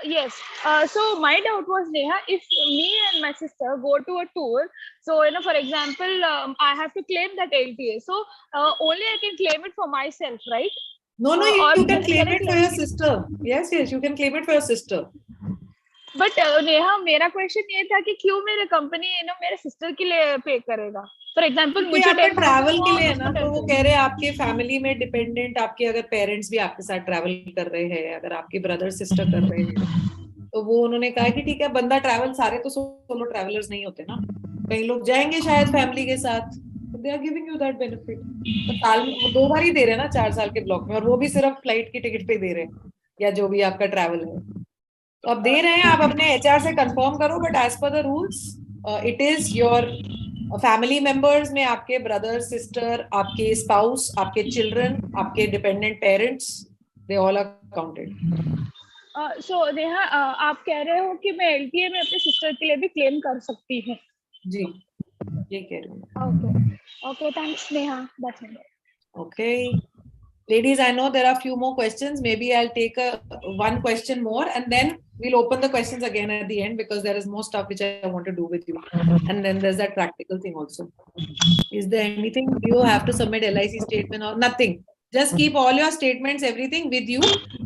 Yes. So my doubt was, Neha, if me and my sister go to a tour, so for example, I have to claim that LTA. So only I can claim it for myself, right? No, you can claim it for your sister. Yes, you can claim it for your sister. But Neha, मेरा question ये था कि क्यों मेरे company मेरे sister के लिए pay करेगा? For example, मुझे ट्रैवल के लिए ना, तो वो कह रहे हैं आपके फैमिली में डिपेंडेंट, आपके अगर पेरेंट्स भी आपके साथ ट्रैवल कर रहे हैं, अगर आपके ब्रदर सिस्टर कर रहे हैं, तो वो उन्होंने कहा कि ठीक है, बंदा ट्रैवल, सारे तो सोलो ट्रैवलर्स नहीं होते ना, कई लोग जाएंगे शायद फैमिली के साथ, तो they are giving you that benefit. तो साल में वो 2 बार ही दे रहे हैं ना 4 साल के ब्लॉक में, और वो भी सिर्फ फ्लाइट की टिकट पे दे रहे हैं या जो भी आपका ट्रैवल है, तो आप दे रहे हैं, आप अपने HR से कंफर्म करो, but as per the rules it is your family members में आपके ब्रदर सिस्टर, आपके स्पाउस, आपके चिल्ड्रन, आपके dependent parents, they all are counted. So Neha, आप कह रहे हो कि मैं LTA में अपने सिस्टर के लिए भी क्लेम कर सकती हूँ? जी, ये कह रही हूँ। Okay, thanks Neha, that's it. Okay, ladies, I know there are a few more questions. Maybe I'll take one question more and then we'll open the questions again at the end, because there is more stuff which I want to do with you. And then there's that practical thing also. Is there anything? Do you have to submit LIC statement or nothing? Just keep all your statements, everything with you.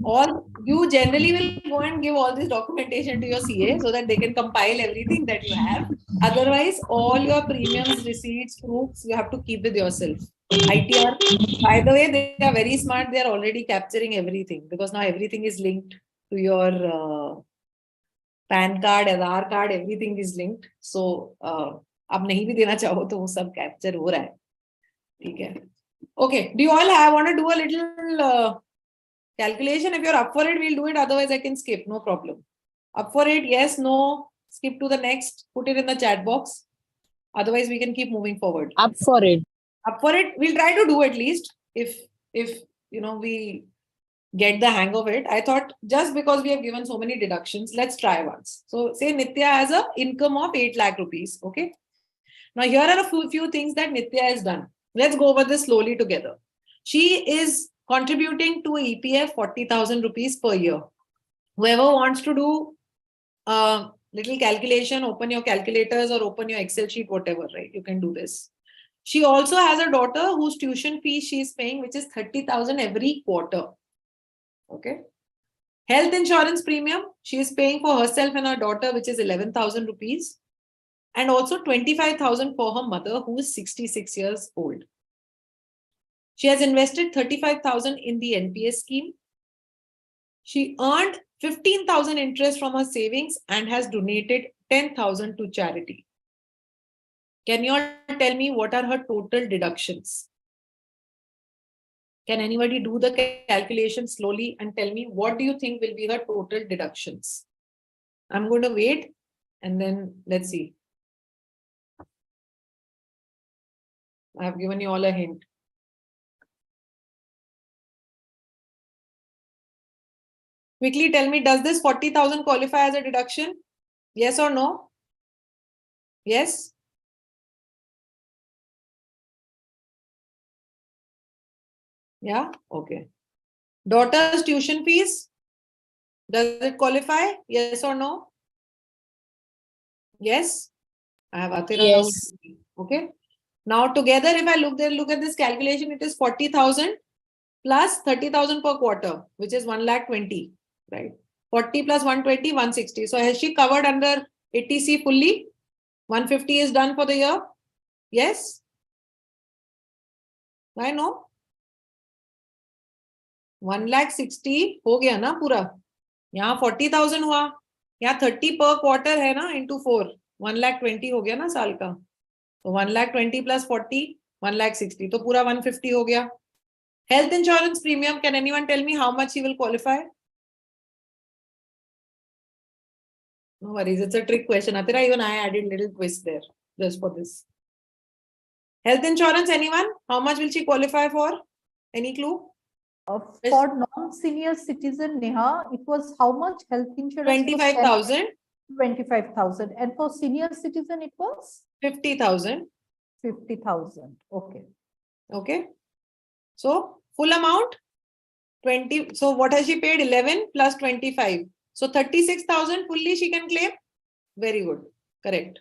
Or you generally will go and give all this documentation to your CA so that they can compile everything that you have. Otherwise, all your premiums, receipts, proofs, you have to keep with yourself. ITR, by the way, they are very smart. They are already capturing everything, because now everything is linked to your PAN card, Aadhaar card, everything is linked. So, अब नहीं भी देना चाहो तो वो सब capture हो रहा है, ठीक है? Okay, do you all want to do a little calculation? If you're up for it, we'll do it. Otherwise, I can skip, no problem. Up for it, yes, no, skip to the next, put it in the chat box. Otherwise, we can keep moving forward. Up for it. Up for it, we'll try to do at least. If we get the hang of it, I thought just because we have given so many deductions, let's try once. So say Nitya has a income of 8 lakh rupees. Okay. Now here are a few things that Nitya has done. Let's go over this slowly together. She is contributing to EPF 40,000 rupees per year. Whoever wants to do a little calculation, open your calculators or open your Excel sheet, whatever, right? You can do this. She also has a daughter whose tuition fee she is paying, which is 30,000 every quarter. Okay. Health insurance premium, she is paying for herself and her daughter, which is 11,000 rupees. And also 25,000 for her mother, who is 66 years old. She has invested 35,000 in the NPS scheme. She earned 15,000 interest from her savings and has donated 10,000 to charity. Can you all tell me what are her total deductions? Can anybody do the calculation slowly and tell me what do you think will be her total deductions? I'm going to wait and then let's see. I have given you all a hint. Quickly tell me, does this 40,000 qualify as a deduction? Yes or no? Yes? Yeah? Okay. Daughter's tuition fees? Does it qualify? Yes or no? Yes? I have Atira. Yes. Okay. Now together, if I look at this calculation, it is 40,000 plus 30,000 per quarter, which is 1,20,000, right? 40 plus 120, 160. So has she covered under 80C fully? 150 is done for the year? Yes? Why no? 1,60,000 हो गया ना पूरा. यहाँ 40,000 हुआ. यहाँ 30 per quarter है ना into 4. 1,20,000 हो गया ना साल का. So 1,20,000 plus 40, 1,60,000. तो पूरा 150 हो गया. Health insurance premium, can anyone tell me how much he will qualify? No worries, it's a trick question. Atira, even I added little twist there just for this. Health insurance, anyone? How much will she qualify for? Any clue? For non-senior citizen, Neha, it was how much health insurance? 25,000. 25,000. And for senior citizen, it was? 50,000. 50,000. Okay. Okay. So full amount 20. So what has she paid? 11 plus 25. So 36,000 fully she can claim. Very good. Correct.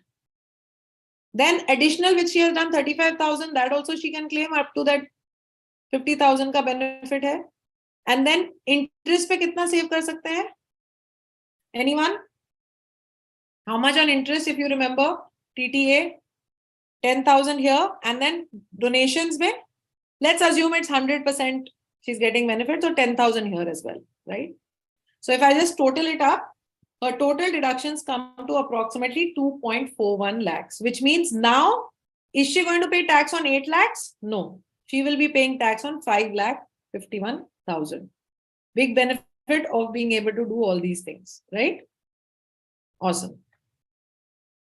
Then additional which she has done 35,000, that also she can claim up to that 50,000 का benefit है. And then interest पे कितना save कर सकते हैं? Anyone? How much on interest if you remember? TTA 10,000 here, and then donations में, let's assume it's 100% she's getting benefit, so 10,000 here as well, right? So if I just total it up, her total deductions come to approximately 2.41 lakhs, which means now, is she going to pay tax on 8 lakhs? No, she will be paying tax on 5,51,000. Big benefit of being able to do all these things, right? Awesome.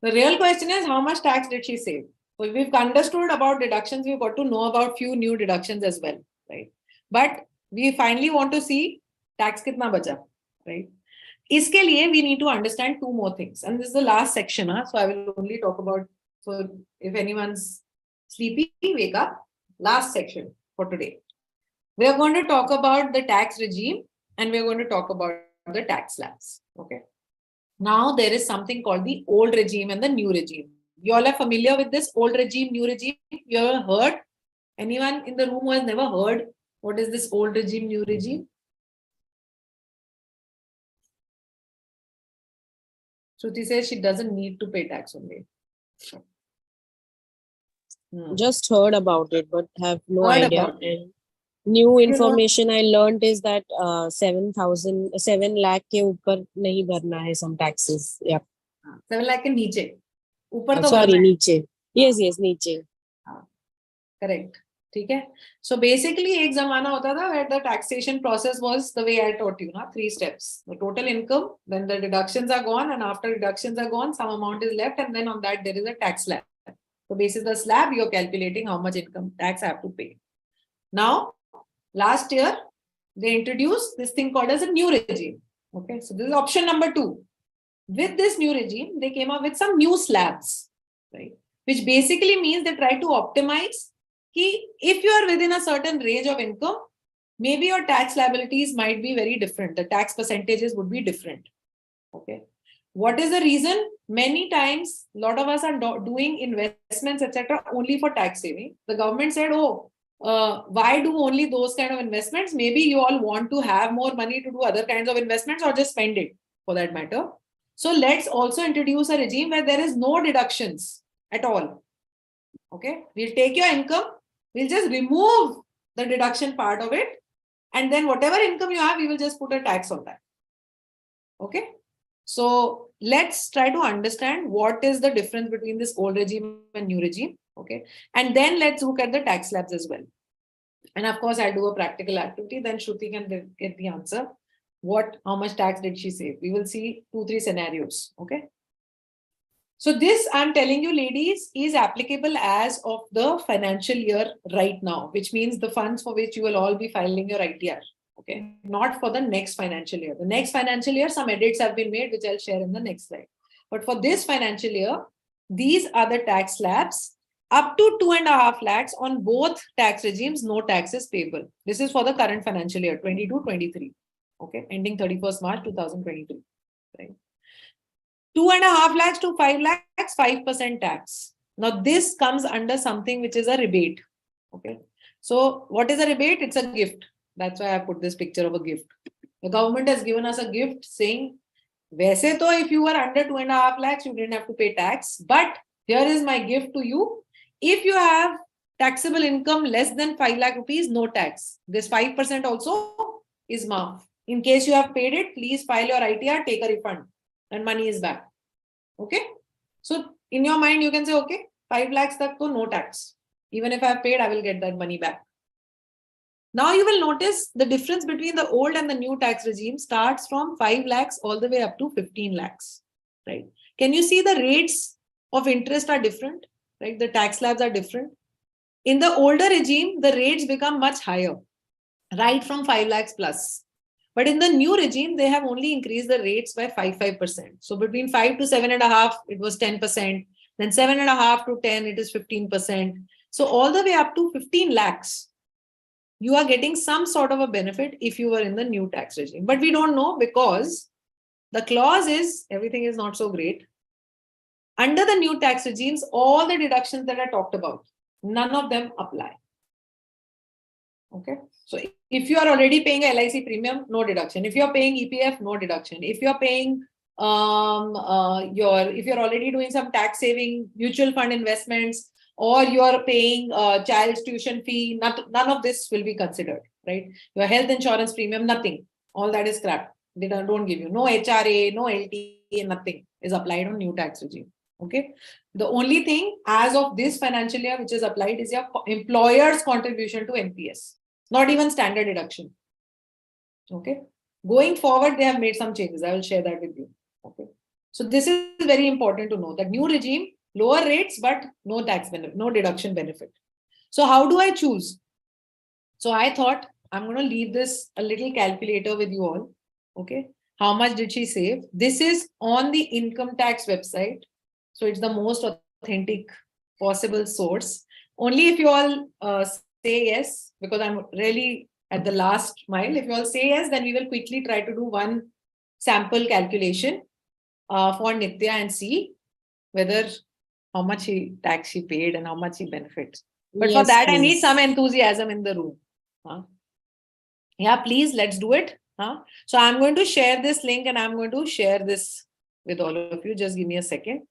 The real question is, how much tax did she save? So we've understood about deductions, we've got to know about few new deductions as well, right? But we finally want to see tax kitna bacha, right? Iske liye we need to understand two more things. And this is the last section, so I will only talk about, so if anyone's sleepy, wake up. Last section for today. We are going to talk about the tax regime and we are going to talk about the tax slabs, okay? Now there is something called the old regime and the new regime. You all are familiar with this old regime, new regime? You ever heard? Anyone in the room who has never heard what is this old regime, new regime? Shruti says she doesn't need to pay tax only. Just heard about it, but have no Heard idea. about it. And new information I learned is that 7 lakh के ऊपर नहीं भरना है some taxes. Yeah. 7 lakh के नीचे. ऊपर तो Sorry, भरना है. नीचे. Yes, नीचे. Correct. ठीक है. So basically एक जमाना होता था where the taxation process was the way I taught you, 3 steps. The total income, then the deductions are gone, and after deductions are gone, some amount is left, and then on that there is a tax slab. So basis the slab, you're calculating how much income tax I have to pay. Now, last year, they introduce this thing called as a new regime. Okay, so this is option number 2. With this new regime, they came up with some new slabs, right? Which basically means they try to optimize ki if you are within a certain range of income, maybe your tax liabilities might be very different. The tax percentages would be different. Okay. What is the reason? Many times, a lot of us are doing investments, etc., only for tax saving. The government said, oh, why do only those kind of investments? Maybe you all want to have more money to do other kinds of investments or just spend it for that matter. So let's also introduce a regime where there is no deductions at all. Okay. We'll take your income. We'll just remove the deduction part of it. And then whatever income you have, we will just put a tax on that. Okay. So let's try to understand what is the difference between this old regime and new regime. Okay. And then let's look at the tax slabs as well. And of course, I'll do a practical activity. Then Shruti can get the answer. How much tax did she save? We will see 2-3 scenarios. Okay. So this, I'm telling you, ladies, is applicable as of the financial year right now, which means the funds for which you will all be filing your ITR. Okay, not for the next financial year. The next financial year, some edits have been made, which I'll share in the next slide. But for this financial year, these are the tax slabs up to 2.5 lakhs on both tax regimes, no taxes payable. This is for the current financial year, 22-23. Okay, ending 31st March 2023. Right. 2.5 lakhs to 5 lakhs, 5% tax. Now this comes under something which is a rebate. Okay. So what is a rebate? It's a gift. That's why I put this picture of a gift. The government has given us a gift saying, Vaise to if you were under 2.5 lakhs, you didn't have to pay tax. But here is my gift to you. If you have taxable income less than 5 lakh rupees, no tax. This 5% also is maaf. In case you have paid it, please file your ITR, take a refund, and money is back. Okay. So in your mind, you can say, okay, 5 lakhs tak to no tax. Even if I have paid, I will get that money back. Now you will notice the difference between the old and the new tax regime starts from 5 lakhs all the way up to 15 lakhs, right? Can you see the rates of interest are different, right? The tax slabs are different. In the older regime, the rates become much higher, right from 5 lakhs plus. But in the new regime, they have only increased the rates by 5%. So between 5 to 7.5, it was 10%. Then 7.5 to 10, it is 15%. So all the way up to 15 lakhs, you are getting some sort of a benefit if you were in the new tax regime. But we don't know because the clause is everything is not so great. Under the new tax regimes, all the deductions that I talked about, none of them apply. Okay. So if you are already paying a LIC premium, no deduction. If you're paying EPF, no deduction. If you're paying if you're already doing some tax saving mutual fund investments, or you are paying child's tuition fee, none of this will be considered, right? Your health insurance premium, nothing. All that is crap. They don't give you. No HRA, no LTA, nothing is applied on new tax regime. Okay. The only thing as of this financial year which is applied is your employer's contribution to NPS. Not even standard deduction. Okay. Going forward, they have made some changes. I will share that with you. Okay. So this is very important to know that new regime, lower rates, but no tax benefit, no deduction benefit. So how do I choose? So I thought I'm going to leave this a little calculator with you all. Okay. How much did she save? This is on the income tax website. So it's the most authentic possible source. Only if you all say yes, because I'm really at the last mile. If you all say yes, then we will quickly try to do one sample calculation for Nitya and see whether how much tax she paid and how much she benefits. But yes, for that, please. I need some enthusiasm in the room. Yeah, please, let's do it. So I'm going to share this link and I'm going to share this with all of you. Just give me a second.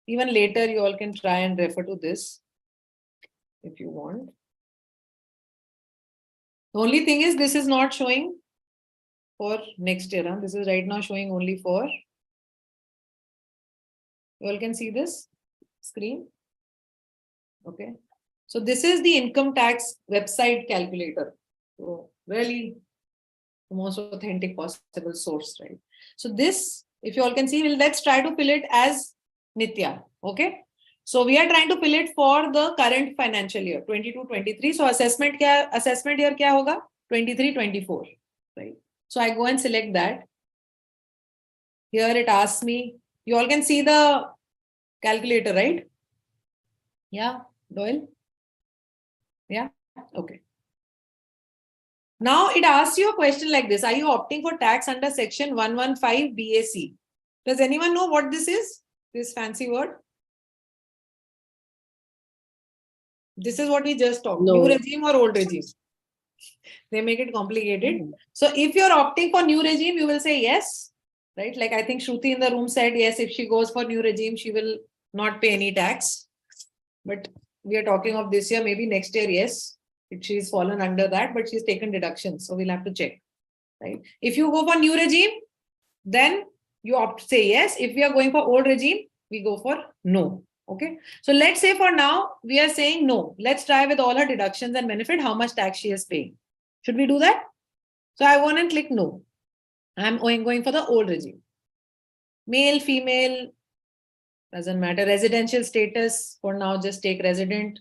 Even later, you all can try and refer to this if you want. The only thing is this is not showing for next year. This is right now showing only for. You all can see this screen. Okay. So this is the income tax website calculator. So really the most authentic possible source, right? So this, if you all can see, let's try to fill it as Nitya. Okay. So we are trying to fill it for the current financial year, 22-23. So assessment year kya hoga? 23-24, right? So I go and select that. Here it asks me, you all can see the calculator, right? Yeah, Doyle? Yeah, okay. Now it asks you a question like this. Are you opting for tax under section 115 BAC? Does anyone know what this is? This fancy word? This is what we just talked. No. New regime or old regime? They make it complicated. So if you're opting for new regime, you will say yes, right? Like I think Shruti in the room said, yes, if she goes for new regime, she will not pay any tax. But we are talking of this year, maybe next year, yes. She's fallen under that, but she's taken deductions. So we'll have to check, right? If you go for new regime, then you opt to say yes. If we are going for old regime, we go for no. Okay. So let's say for now, we are saying no. Let's try with all her deductions and benefit how much tax she is paying. Should we do that? So I want to click no. I'm going for the old regime. Male, female, doesn't matter. Residential status, for now, just take resident.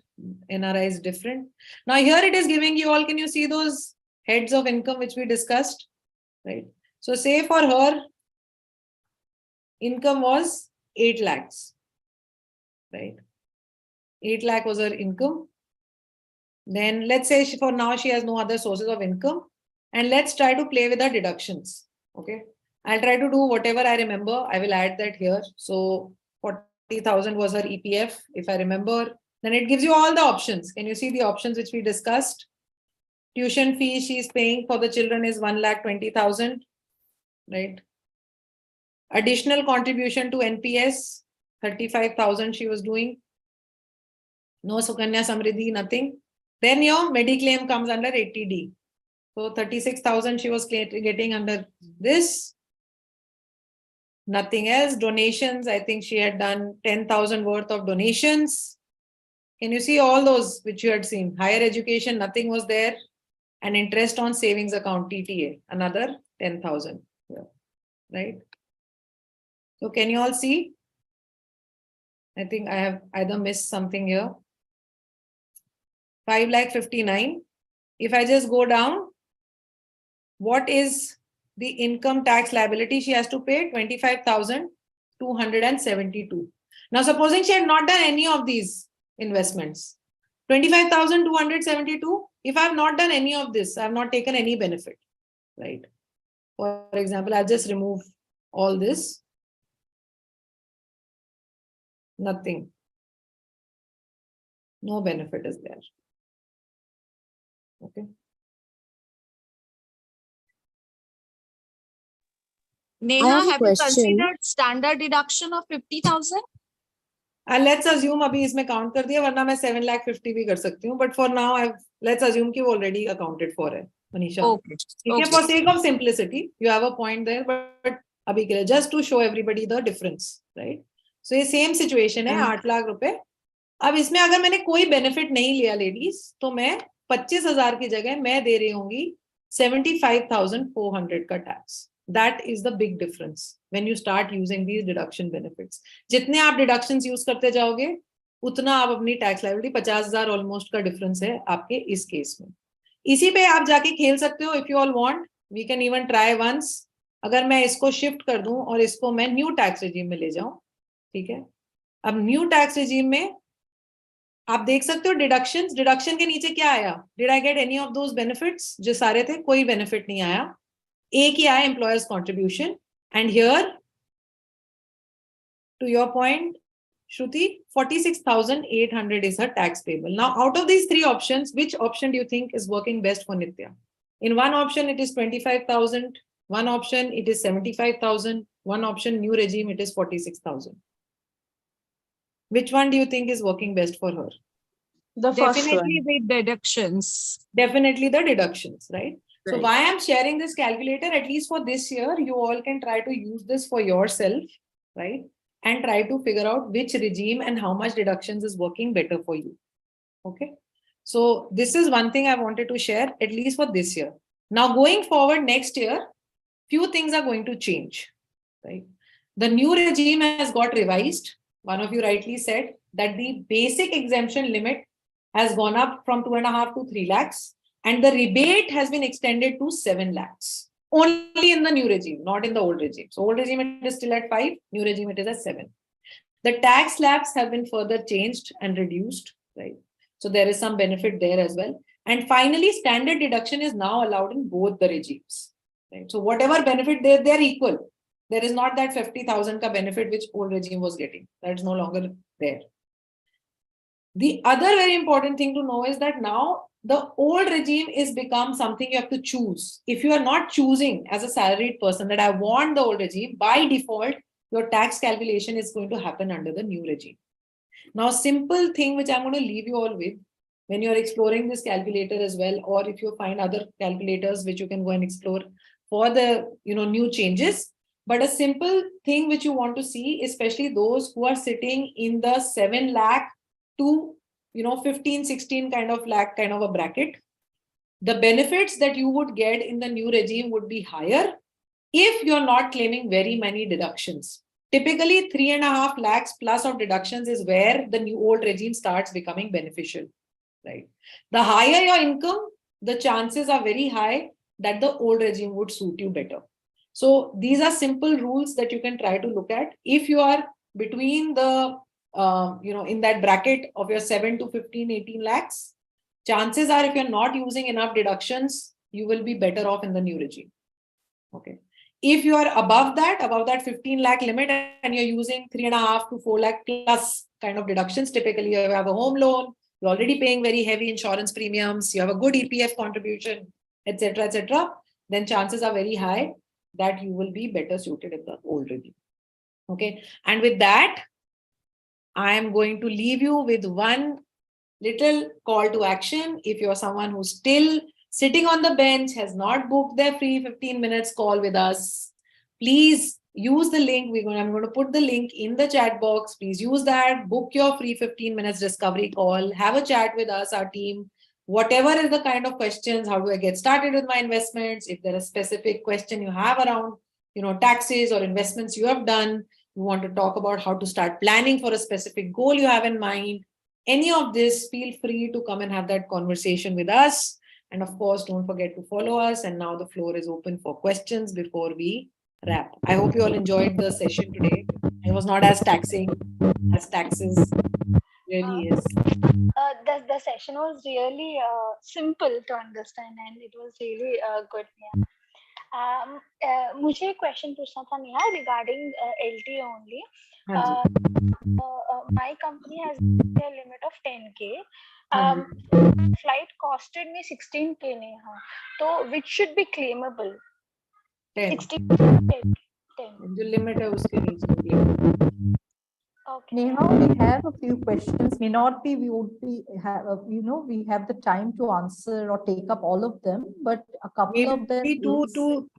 NRI is different. Now here it is giving you all, can you see those heads of income which we discussed? Right. So say for her, income was 8 lakhs. Right. 8 lakh was her income. Then let's say for now she has no other sources of income. And let's try to play with her deductions. Okay. I'll try to do whatever I remember. I will add that here. So 40,000 was her EPF, if I remember. Then it gives you all the options. Can you see the options which we discussed? Tuition fee she's paying for the children is 1,20,000, right? Additional contribution to NPS, 35,000 she was doing. No Sukanya Samriddhi, nothing. Then your Mediclaim comes under 80D. So 36,000 she was getting under this. Nothing else. Donations, I think she had done 10,000 worth of donations. Can you see all those which you had seen? Higher education, nothing was there. And interest on savings account, TTA, another 10,000. Right? So can you all see? I think I have either missed something here. 5,59,000. If I just go down, what is the income tax liability she has to pay? 25,272. Now, supposing she had not done any of these investments, 25,272. If I have not done any of this, I have not taken any benefit, right? For example, I'll just remove all this. Nothing. No benefit is there. Okay. Neha, have a have you question. considered standard deduction of 50,000? Let's assume अभी इसमें count कर दिया, वरना मैं 7,50,000 भी कर सकती हूँ. But for now, let's assume कि वो already accounted for है, Manisha. Okay. Okay. For sake of simplicity, you have a point there, but अभी के लिए just to show everybody the difference, right? So ये same situation है, 8 लाख रुपए. अब इसमें अगर मैंने कोई benefit नहीं लिया ladies, तो मैं 25,000 की जगह मैं दे रही होंगी 75,400 का tax. That is the big difference when you start using these deduction benefits. जितने आप deductions use करते जाओगे, उतना आप अपनी tax liability 50,000 almost का difference है आपके इस case में. इसी पे आप जाके खेल सकते हो. If you all want, we can even try once. अगर मैं इसको shift कर दूं और इसको मैं new tax regime में ले जाऊं, ठीक है? अब new tax regime में आप देख सकते हो deductions. Deduction के नीचे क्या आया? Did I get any of those benefits? जो सारे थे, कोई benefit नहीं आया. एक ही आया employer's contribution. And here, to your point, Shruti, 46,800 is her tax payable. Now, out of these three options, which option do you think is working best for Nitya? In one option, it is 25,000. One option, it is 75,000. One option, new regime, it is 46,000. Which one do you think is working best for her? The first Definitely one. with deductions. Definitely the deductions, right? So Right. why I'm sharing this calculator, at least for this year, you all can try to use this for yourself, right? And try to figure out which regime and how much deductions is working better for you. Okay. So this is one thing I wanted to share, at least for this year. Now going forward next year, few things are going to change, right? The new regime has got revised. One of you rightly said, that the basic exemption limit has gone up from 2.5 to 3 lakhs, and the rebate has been extended to 7 lakhs. Only in the new regime, not in the old regime. So old regime it is still at 5, new regime it is at 7. The tax slabs have been further changed and reduced, right? So there is some benefit there as well. And finally, standard deduction is now allowed in both the regimes, right? So whatever benefit they're equal. There is not that 50,000 ka benefit which old regime was getting. That is no longer there. The other very important thing to know is that now the old regime is become something you have to choose. If you are not choosing as a salaried person that I want the old regime, by default, your tax calculation is going to happen under the new regime. Now, simple thing which I'm going to leave you all with when you're exploring this calculator as well, or if you find other calculators which you can go and explore for the new changes. But a simple thing which you want to see, especially those who are sitting in the 7 lakh to 15, 16 kind of lakh kind of a bracket, the benefits that you would get in the new regime would be higher if you're not claiming very many deductions. Typically 3.5 lakhs plus of deductions is where the new old regime starts becoming beneficial, right? The higher your income, the chances are very high that the old regime would suit you better. So these are simple rules that you can try to look at. If you are between the in that bracket of your 7 to 15, 18 lakhs, chances are if you're not using enough deductions, you will be better off in the new regime. Okay. If you are above that 15 lakh limit and you're using 3.5 to 4 lakh plus kind of deductions, typically you have a home loan, you're already paying very heavy insurance premiums, you have a good EPF contribution, etc., then chances are very high that you will be better suited in the old regime. Okay. And with that, I am going to leave you with one little call to action. If you're someone who's still sitting on the bench, has not booked their free 15 minutes call with us, please use the link. I'm going to put the link in the chat box. Please use that, book your free 15 minutes discovery call, have a chat with us, our team. Whatever is the kind of questions, how do I get started with my investments? If there is a specific question you have around, taxes or investments you have done, you want to talk about how to start planning for a specific goal you have in mind, any of this, feel free to come and have that conversation with us. And of course, don't forget to follow us. And now the floor is open for questions before we wrap. I hope you all enjoyed the session today. It was not as taxing as taxes really is. The session was really simple to understand and it was really good. मुझे एक question पूछना था Neha regarding LTA only. My company has a limit of 10K. Flight costed me 16K, Neha. So which should be claimable? 10. 16. 10. The limit है उसके नीचे. Okay. Neha, we have a few questions. May not be, we have the time to answer or take up all of them, but a couple of them.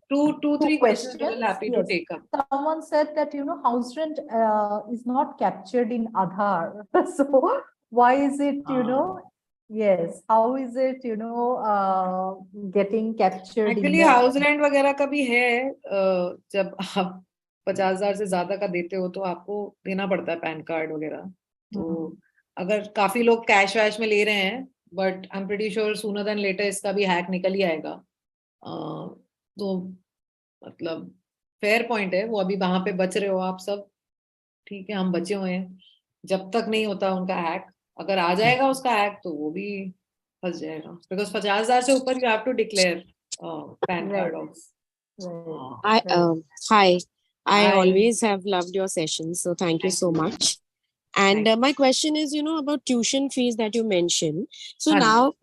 Two, three questions we will happy to take up. Someone said that, house rent is not captured in Aadhaar. So why is it, yes, how is it, getting captured? Actually, house rent वगैरह का भी है, जब आप 50,000 से ज्यादा का देते हो तो आपको देना पड़ता है पैन कार्ड वगैरह. तो अगर काफी लोग कैश वैश में ले रहे हैं, but I am pretty sure sooner than later इसका भी हैक निकल ही आएगा. तो मतलब फेयर पॉइंट है वो. अभी वहां पे बच रहे हो आप सब, ठीक है, हम बचे हुए हैं. जब तक नहीं होता उनका हैक, अगर आ जाएगा उसका हैक तो वो भी फंस जाएगा. बिकॉज 50,000 से ऊपर you have to declare PAN card of. Hi. I always have loved your sessions, so thank you so much. And my question is, about tuition fees that you mentioned. So now,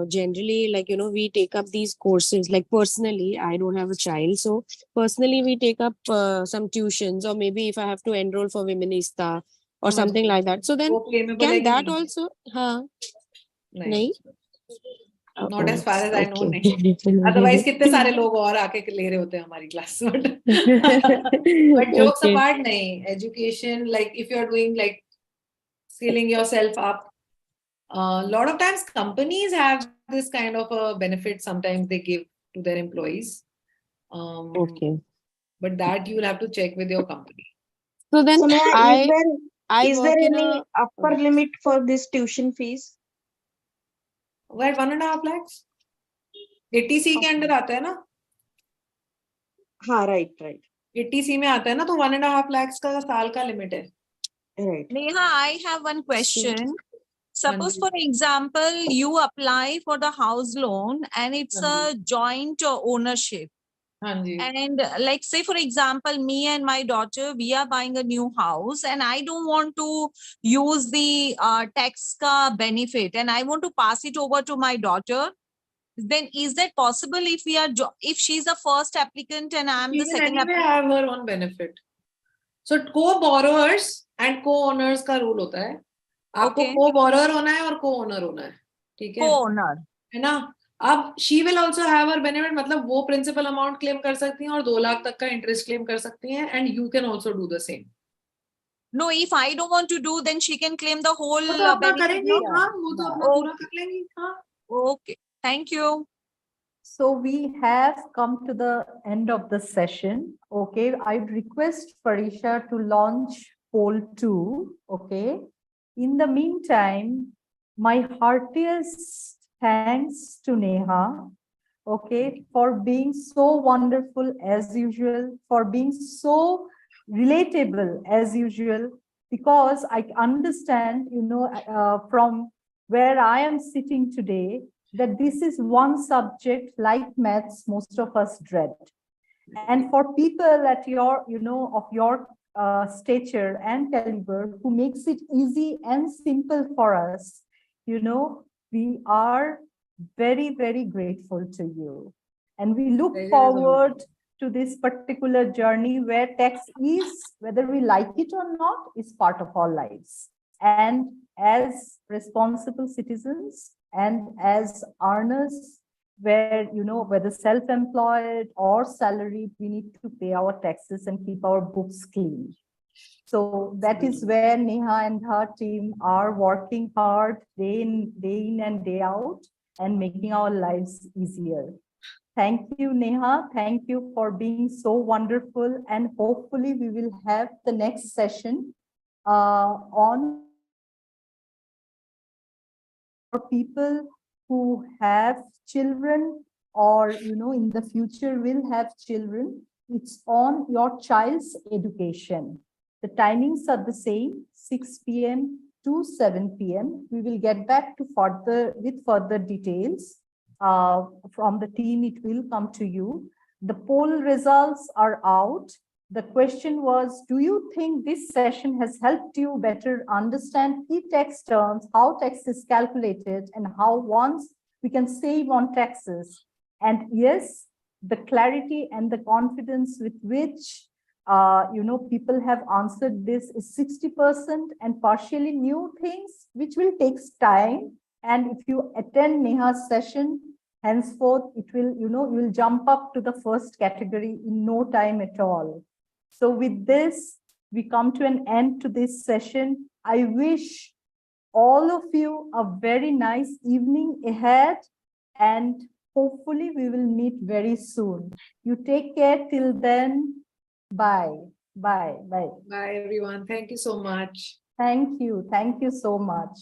generally, like, we take up these courses, like personally, I don't have a child. So personally, we take up some tuitions, or maybe if I have to enroll for Womoneysta or something like that. So then, can that also? Nahi? Not as far as I know. Otherwise, कितने सारे लोग और आके ले रहे होते हैं हमारी क्लास में. But jokes apart, नहीं. Education, like if you're doing like scaling yourself up, a lot of times companies have this kind of a benefit. Sometimes they give to their employees. But that you will have to check with your company. So then I Is there work in any upper limit for this tuition fees? Where 1.5 lakhs? 80C के under आता है ना? हाँ, right. 80C में आता है ना, तो 1.5 lakhs का साल का लिमिट है. Right. Neha, I have one question. Suppose, Hanji. for example, you apply for the house loan and it's a joint ownership. Hanji. And like, say, for example, me and my daughter, we are buying a new house and I don't want to use the tax ka benefit and I want to pass it over to my daughter. Then is that possible if we are, if she's the first applicant and I'm She the will second anyway applicant? have her own benefit. So co-borrowers and co-owners का rule होता है. आपको Okay. co-borrower होना है और co-owner होना है. ठीक है? Co-owner. है ना? अब she will also have her benefit. मतलब वो principal amount claim कर सकती हैं और 2 लाख तक का interest claim कर सकती हैं, and you can also do the same. No, if I don't want to do, then she can claim the whole वो तो अपना benefit. करेंगी, No? हाँ, वो तो अपना पूरा कर लेंगी, हाँ. Okay. Thank you. So we have come to the end of the session. Okay, I'd request Parisha to launch poll 2. Okay. In the meantime, my heartiest thanks to Neha. Okay, for being so wonderful as usual, for being so relatable as usual, because I understand, from where I am sitting today, that this is one subject like maths most of us dread. And for people at your, of your stature and caliber who makes it easy and simple for us, we are very, very grateful to you. And we look forward to this particular journey where tax is, whether we like it or not, is part of our lives. And as responsible citizens and as earners, where, whether self-employed or salaried, we need to pay our taxes and keep our books clean. So that is where Neha and her team are working hard day in and day out and making our lives easier. Thank you, Neha. Thank you for being so wonderful. And hopefully we will have the next session on for people who have children or, in the future will have children. It's on your child's education. The timings are the same, 6 p.m. to 7 p.m. We will get back to further details. From the team, it will come to you. The poll results are out. The question was, do you think this session has helped you better understand key tax terms, how tax is calculated, and how once we can save on taxes? And yes, the clarity and the confidence with which people have answered this is 60%, and partially new things, which will take time. And if you attend Neha's session, henceforth, it will, you will jump up to the first category in no time at all. So with this, we come to an end to this session. I wish all of you a very nice evening ahead, and hopefully we will meet very soon. You take care till then. Bye. Bye. Bye. Bye, everyone. Thank you so much. Thank you. Thank you so much.